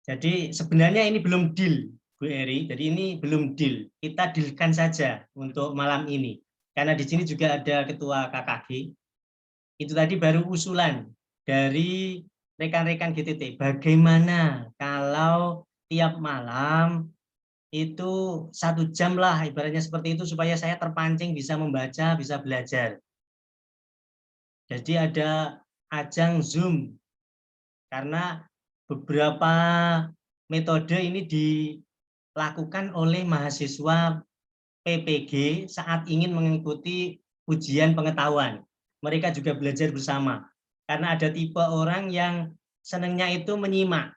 Jadi sebenarnya ini belum deal, Bu Eri, jadi ini belum deal. Kita dealkan saja untuk malam ini. Karena di sini juga ada Ketua KKG. Itu tadi baru usulan dari rekan-rekan GTT. Bagaimana kalau tiap malam itu 1 jam lah, ibaratnya seperti itu, supaya saya terpancing bisa membaca, bisa belajar. Jadi ada ajang Zoom. Karena beberapa metode ini dilakukan oleh mahasiswa PPG saat ingin mengikuti ujian pengetahuan. Mereka juga belajar bersama. Karena ada tipe orang yang senangnya itu menyimak.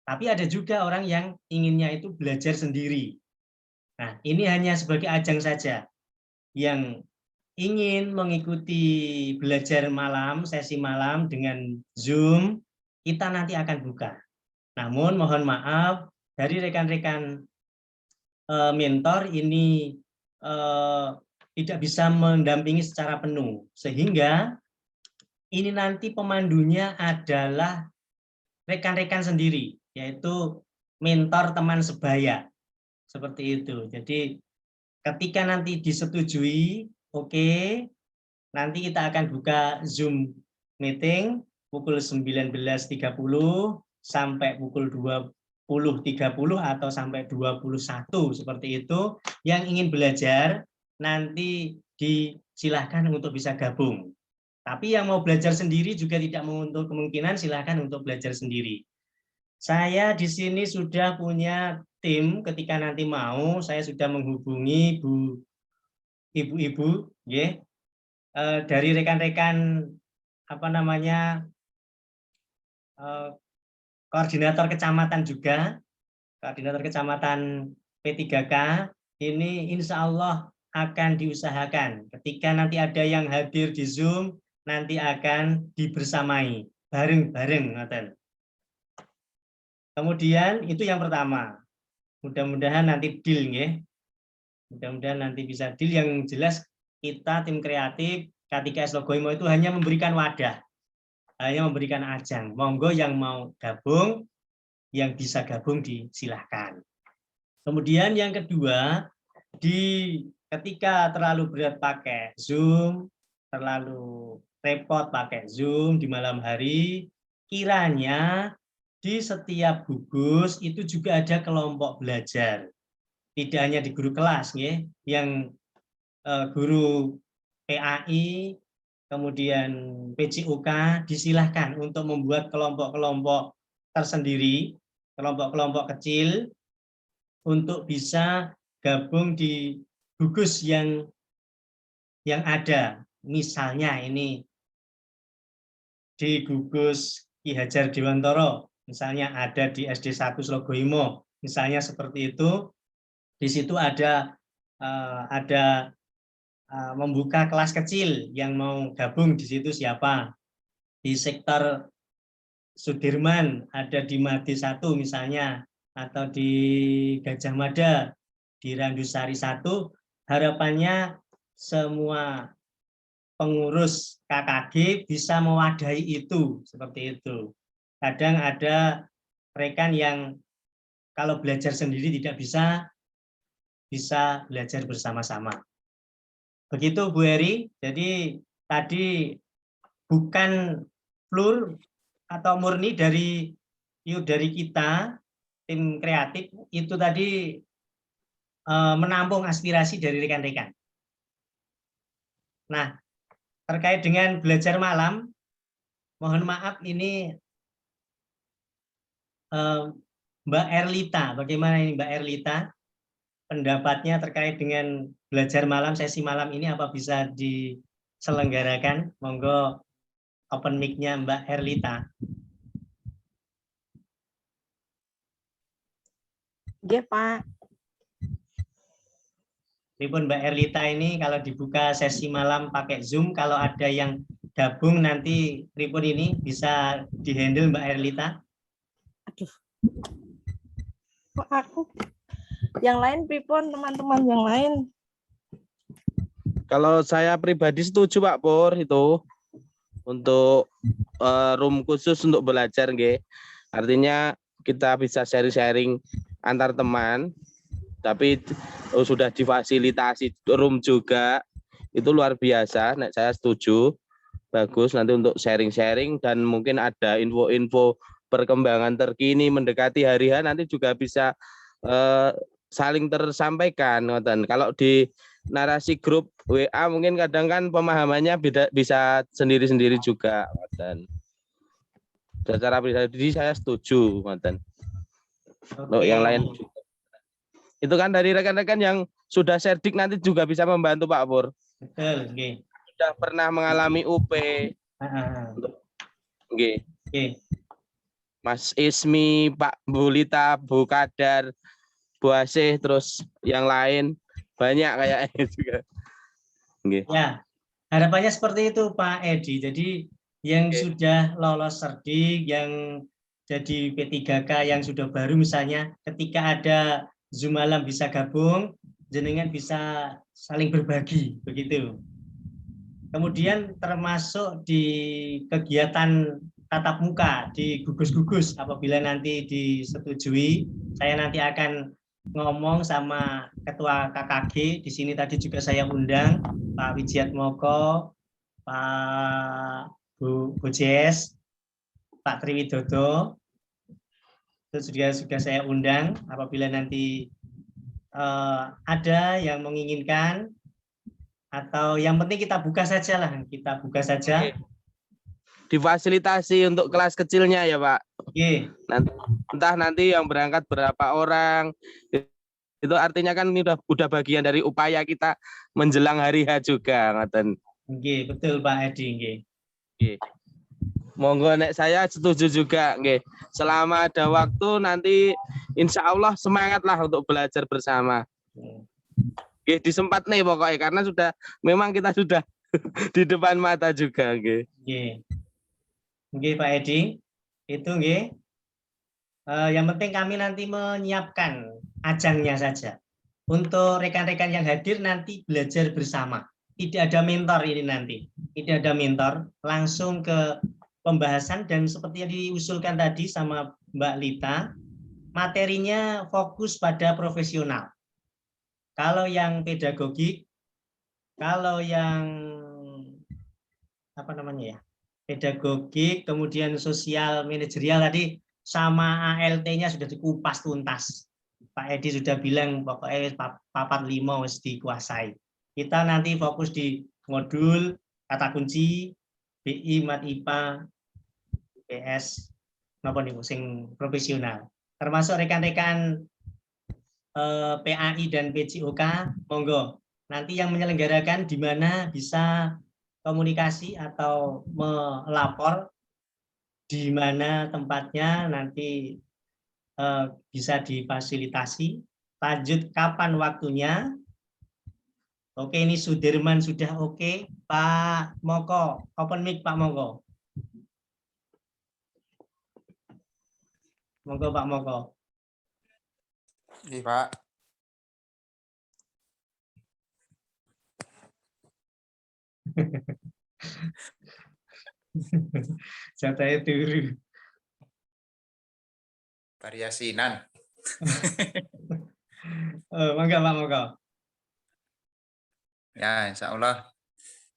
Tapi ada juga orang yang inginnya itu belajar sendiri. Nah, ini hanya sebagai ajang saja. Yang ingin mengikuti belajar malam, sesi malam dengan Zoom, kita nanti akan buka. Namun mohon maaf, dari rekan-rekan mentor ini tidak bisa mendampingi secara penuh. Sehingga ini nanti pemandunya adalah rekan-rekan sendiri, yaitu mentor teman sebaya. Seperti itu. Jadi ketika nanti disetujui, oke, nanti kita akan buka Zoom meeting pukul 19.30 sampai pukul 20.30 atau sampai 21 seperti itu. Yang ingin belajar nanti disilahkan untuk bisa gabung. Tapi yang mau belajar sendiri juga tidak menutup kemungkinan, silahkan untuk belajar sendiri. Saya di sini sudah punya tim, ketika nanti mau saya sudah menghubungi ibu-ibu, ya, dari rekan-rekan koordinator kecamatan juga, koordinator kecamatan P3K, ini insya Allah akan diusahakan. Ketika nanti ada yang hadir di Zoom, nanti akan dibersamai bareng-bareng. Kemudian itu yang pertama. Mudah-mudahan nanti deal, ya. Mudah-mudahan nanti bisa deal. Yang jelas kita tim kreatif K3S Logoimo itu hanya memberikan wadah, hanya memberikan ajang. Monggo yang mau gabung, yang bisa gabung disilahkan. Kemudian yang kedua, ketika terlalu berat pakai Zoom, terlalu repot pakai Zoom di malam hari, kiranya di setiap gugus itu juga ada kelompok belajar. Tidak hanya di guru kelas, ya, yang guru PAI, kemudian PCUK disilahkan untuk membuat kelompok-kelompok tersendiri, kelompok-kelompok kecil, untuk bisa gabung di gugus yang ada. Misalnya ini di gugus Ki Hajar Dewantoro, misalnya ada di SD 1 Slogoimo, misalnya seperti itu. Di situ ada membuka kelas kecil, yang mau gabung di situ siapa. Di sektor Sudirman ada di Made 1 misalnya, atau di Gajah Mada, di Randusari 1, harapannya semua pengurus KKG bisa mewadahi itu, seperti itu. Kadang ada rekan yang kalau belajar sendiri tidak bisa belajar bersama-sama. Begitu Bu Heri, jadi tadi bukan flur atau murni dari kita, tim kreatif, itu tadi menampung aspirasi dari rekan-rekan. Nah, terkait dengan belajar malam, mohon maaf ini Mbak Erlita, bagaimana ini Mbak Erlita? Pendapatnya terkait dengan belajar malam, sesi malam ini apa bisa diselenggarakan? Monggo open mic-nya Mbak Erlita. Nggih, Pak. Pripun Mbak Erlita ini kalau dibuka sesi malam pakai Zoom, kalau ada yang gabung nanti pripun ini bisa dihandle Mbak Erlita? Aduh. Kok aku? Yang lain pripun teman-teman yang lain? Kalau saya pribadi setuju Pak Pur itu untuk room khusus untuk belajar nggih. Artinya kita bisa sharing-sharing antar teman, tapi sudah difasilitasi room juga, itu luar biasa. Nek saya setuju, bagus nanti untuk sharing-sharing dan mungkin ada info-info perkembangan terkini mendekati hari H nanti juga bisa saling tersampaikan. Kalau di narasi grup WA mungkin kadang kan pemahamannya bisa sendiri-sendiri juga. Secara pribadi saya setuju. Untuk yang lain juga. Itu kan dari rekan-rekan yang sudah serdik nanti juga bisa membantu Pak Pur. Betul, nggih. Sudah pernah mengalami UP. Nggih. Mas Ismi, Pak Bulita, Bu Kadar, Bu Asih, terus yang lain banyak kayaknya juga. Nggih. Ya, harapannya seperti itu Pak Edi. Jadi yang sudah lolos serdik, yang jadi P3K yang sudah baru misalnya, ketika ada Zoom malam bisa gabung, jenengan bisa saling berbagi, begitu. Kemudian termasuk di kegiatan tatap muka di gugus-gugus, apabila nanti disetujui, saya nanti akan ngomong sama Ketua KKG. Di sini tadi juga saya undang Pak Wijiat Moko, Pak Bu Jess, Pak Triwidodo. Itu sudah saya undang. Apabila nanti ada yang menginginkan, atau yang penting kita buka saja lah, kita buka saja. Difasilitasi untuk kelas kecilnya ya Pak. Nanti, entah nanti yang berangkat berapa orang, itu artinya kan ini udah bagian dari upaya kita menjelang hari H juga. Nggih, betul Pak Edi. Nggih. Monggo nek saya setuju juga. Nggih. Selama ada waktu nanti insya Allah semangatlah untuk belajar bersama. Nggih, disempat nih pokoknya karena memang kita sudah di depan mata juga. Nggih. Nggih Pak Edi, itu nggih. Yang penting kami nanti menyiapkan ajangnya saja. Untuk rekan-rekan yang hadir nanti belajar bersama. Tidak ada mentor ini nanti. Tidak ada mentor, langsung ke pembahasan dan seperti yang diusulkan tadi sama Mbak Lita, materinya fokus pada profesional. Kalau yang pedagogik, kalau yang pedagogik, kemudian sosial manajerial tadi sama ALT-nya sudah dikupas tuntas. Pak Edi sudah bilang pokoknya papat 5 harus dikuasai. Kita nanti fokus di modul kata kunci, BI, Mat IPA, IPS, napa niku sing profesional. Termasuk rekan-rekan PAI dan PJOK, monggo. Nanti yang menyelenggarakan di mana bisa komunikasi atau melapor di mana tempatnya nanti bisa difasilitasi. Lanjut kapan waktunya? Oke, ini Sudirman sudah oke. Pak Moko, open mic Pak Moko. Monggo Pak Moko. Iya Pak. Jatahnya turu. Variasinan. Monggo Pak, monggo. Ya, insya Allah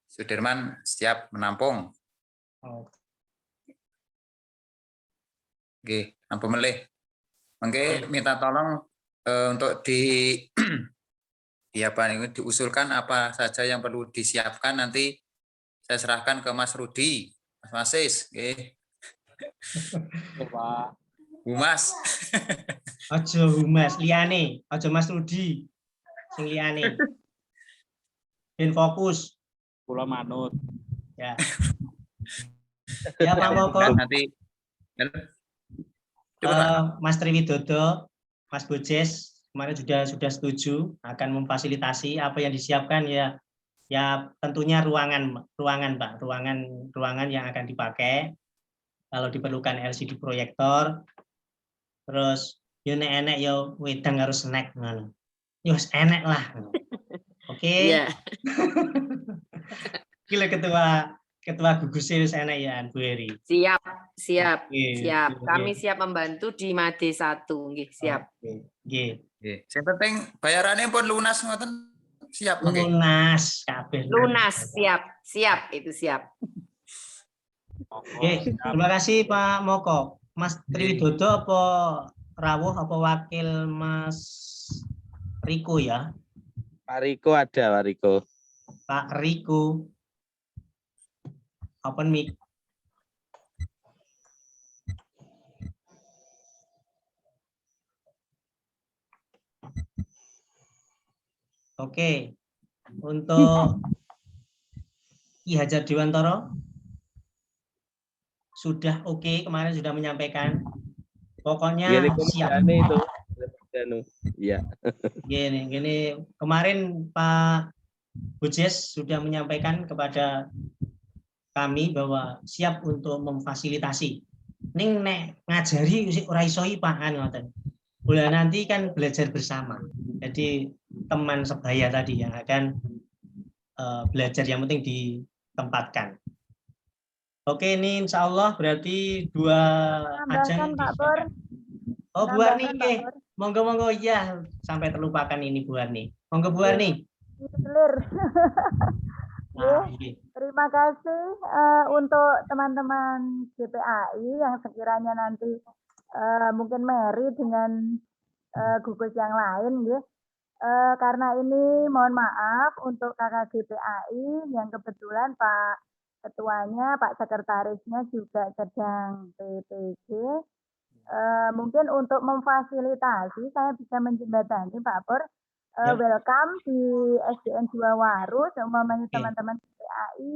Sudirman siap menampung. Oh. Oke, ampun melih. Mungkin minta tolong untuk diusulkan apa saja yang perlu disiapkan, nanti saya serahkan ke Mas Rudi, Mas Masis. Oke. Pak. Humas. Ojo Humas, liyane, ojo Mas Rudi. Sing liyane. Ben fokus. Kula manut. Ya. Ya Pak Moko. Nanti Mas Triwidodo, Mas Bojes kemarin sudah setuju akan memfasilitasi apa yang disiapkan ya tentunya ruangan Pak, ruangan yang akan dipakai. Kalau diperlukan LCD proyektor, terus yo nek enek yo wedang harus snack ngono. Yo enek lah. Oke. Iya. Gila ketua gugus wis enek ya Bu Eri. Siap. Oke, Kami siap membantu di Made 1, nggih, siap. Nggih. Yang penting bayarannya pun lunas ngoten. Siap nggih. Lunas kabeh. Lunas, siap, itu siap. Oke, terima kasih Pak Moko. Mas Triwidodo apa rawuh apa wakil Mas Riko ya? Pak Riko ada, Pak Riko. Pak Riko. Open mic. Oke. Untuk Ki Hajar Dewantoro sudah oke, kemarin sudah menyampaikan. Pokoknya siap. Itu. Iya. Gini, kemarin Pak Bojes sudah menyampaikan kepada kami bahwa siap untuk memfasilitasi. Ning nek ngajari usik ora iso Pak ngoten. Bulan nanti kan belajar bersama. Jadi teman sebaya tadi yang akan belajar, yang penting ditempatkan. Oke, ini insya Allah berarti 2 ajang. Pak Pur. Oh, Bu Arni, monggo ya, sampai terlupakan ini Bu Arni. Monggo Bu Arni. Terima kasih untuk teman-teman GPAI yang sekiranya nanti mungkin marry dengan gugus yang lain, ya. Karena ini mohon maaf untuk kakak GPAI yang kebetulan Pak Ketuanya, Pak Sekretarisnya juga sedang PPG. Mungkin untuk memfasilitasi saya bisa menjembatani Pak Pur. Welcome di SDN 2 Waru, seumpamanya teman-teman GPAI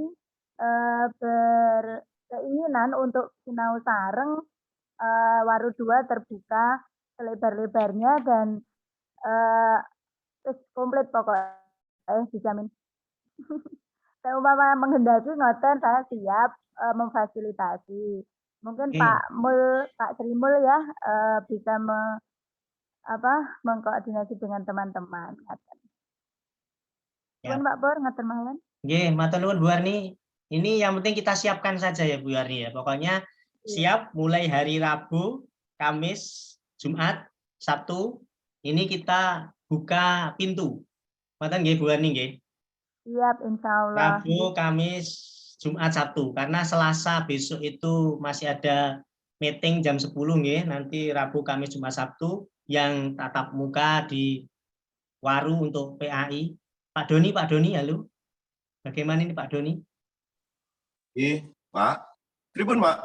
berkeinginan untuk sinau sareng, Waru 2 terbuka selebar-lebarnya dan komplit pokoknya dijamin. Seumpama menghendaki ngoten, saya siap memfasilitasi. Mungkin Pak Sri Mul ya bisa mengkoordinasi dengan teman-teman. Ya. Pak Pur, ngaten mawon. Nggih, matur nuwun Bu Arni. Ini yang penting kita siapkan saja ya Bu Arni ya. Pokoknya siap mulai hari Rabu, Kamis, Jumat, Sabtu. Ini kita buka pintu. Ngoten nggih Bu Arni nggih. Siap, insya Allah. Rabu, Kamis, Jumat, Sabtu. Karena Selasa besok itu masih ada meeting jam 10 nggih. Nanti Rabu, Kamis, Jumat, Sabtu yang tatap muka di Waru untuk PAI. Pak Doni, halo. Bagaimana ini Pak Doni? Pak. Pripun, Pak?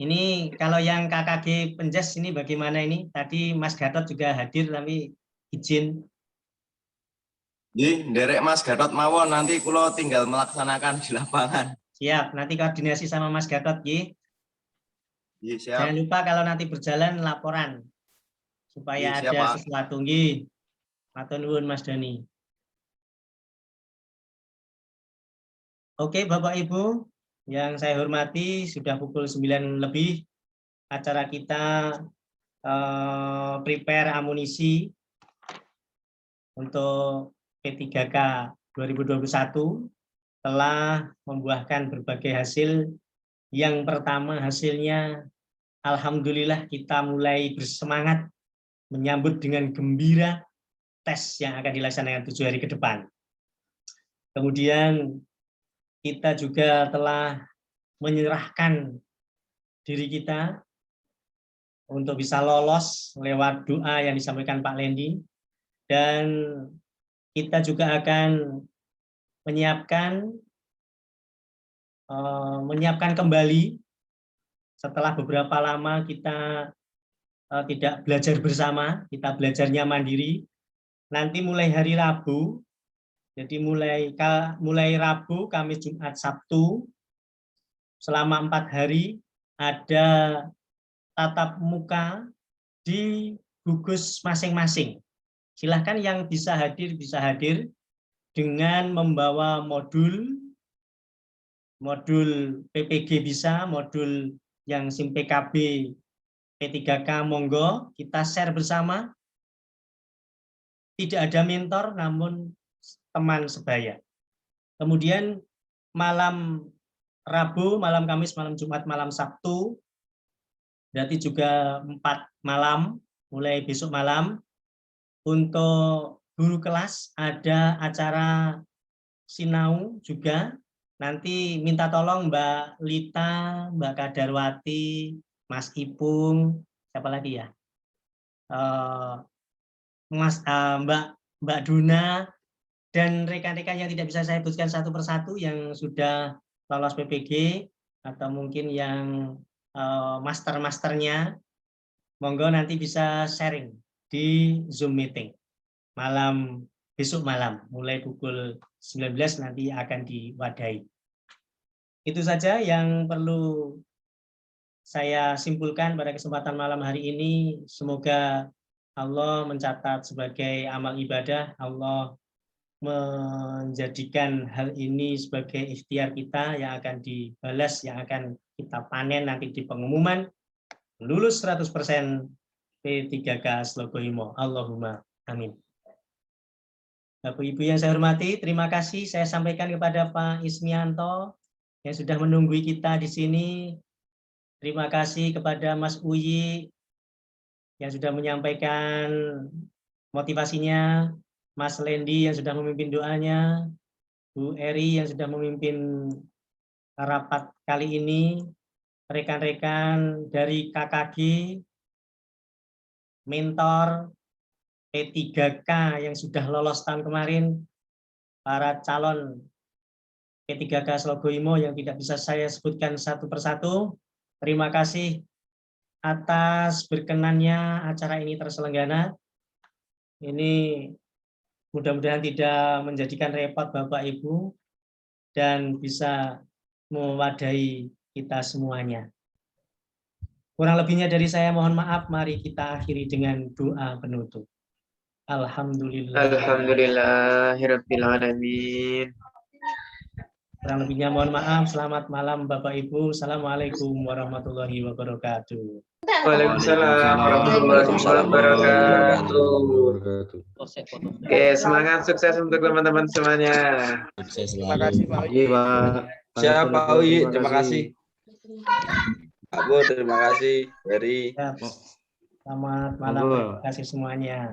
Ini kalau yang KKG Penjas ini bagaimana ini? Tadi Mas Gatot juga hadir tapi izin. Nderek Mas Gatot mawon, nanti kula tinggal melaksanakan di lapangan. Siap, nanti koordinasi sama Mas Gatot, nggih. Siap. Jangan lupa kalau nanti berjalan laporan supaya siap, ada Pak. sesuatu, nggih. Matur nuwun Mas Doni. Oke, Bapak Ibu yang saya hormati, sudah pukul 9 lebih. Acara kita prepare amunisi untuk P3K 2021. telah membuahkan berbagai hasil. Yang pertama hasilnya, alhamdulillah kita mulai bersemangat menyambut dengan gembira tes yang akan dilaksanakan 7 hari ke depan. Kemudian kita juga telah menyerahkan diri kita untuk bisa lolos lewat doa yang disampaikan Pak Lendi, dan kita juga akan menyiapkan kembali setelah beberapa lama kita tidak belajar bersama, kita belajarnya mandiri. Nanti mulai hari Rabu, jadi mulai Rabu, Kamis, Jumat, Sabtu, selama 4 hari ada tatap muka di gugus masing-masing. Silahkan yang bisa hadir dengan membawa modul PPG bisa, modul yang SIM PKB P3K monggo, kita share bersama. Tidak ada mentor, namun teman sebaya. Kemudian malam Rabu, malam Kamis, malam Jumat, malam Sabtu, berarti juga 4 malam, mulai besok malam. Untuk guru kelas ada acara sinau juga. Nanti minta tolong Mbak Lita, Mbak Kadarwati, Mas Ipung, siapa lagi ya? Mbak Duna, dan rekan-rekan yang tidak bisa saya sebutkan satu persatu yang sudah lolos PPG, atau mungkin yang master-masternya, monggo nanti bisa sharing di Zoom meeting besok malam, mulai pukul 19 nanti akan diwadahi. Itu saja yang perlu saya simpulkan pada kesempatan malam hari ini. Semoga Allah mencatat sebagai amal ibadah, Allah menjadikan hal ini sebagai ikhtiar kita yang akan dibalas, yang akan kita panen nanti di pengumuman. Lulus 100% P3K Slogoimo. Allahumma amin. Bapak Ibu yang saya hormati, terima kasih saya sampaikan kepada Pak Ismianto yang sudah menunggui kita di sini. Terima kasih kepada Mas Uyi yang sudah menyampaikan motivasinya, Mas Lendi yang sudah memimpin doanya, Bu Eri yang sudah memimpin rapat kali ini, rekan-rekan dari KKG, mentor P3K yang sudah lolos tahun kemarin, para calon P3K Slogoimo yang tidak bisa saya sebutkan satu persatu. Terima kasih atas berkenannya acara ini terselenggara. Ini mudah-mudahan tidak menjadikan repot Bapak Ibu dan bisa mewadahi kita semuanya. Kurang lebihnya dari saya mohon maaf, mari kita akhiri dengan doa penutup. Alhamdulillahirabbil alamin. Kurang lebihnya mohon maaf. Selamat malam Bapak Ibu. Assalamualaikum warahmatullahi wabarakatuh. Waalaikumsalam warahmatullahi wabarakatuh. Oke, semangat, sukses untuk teman-teman semuanya. Terima kasih Pak Uyi. Siap Pak Uyi, terima kasih. Pak Bu, terima kasih. Dari Selamat malam, terima kasih semuanya.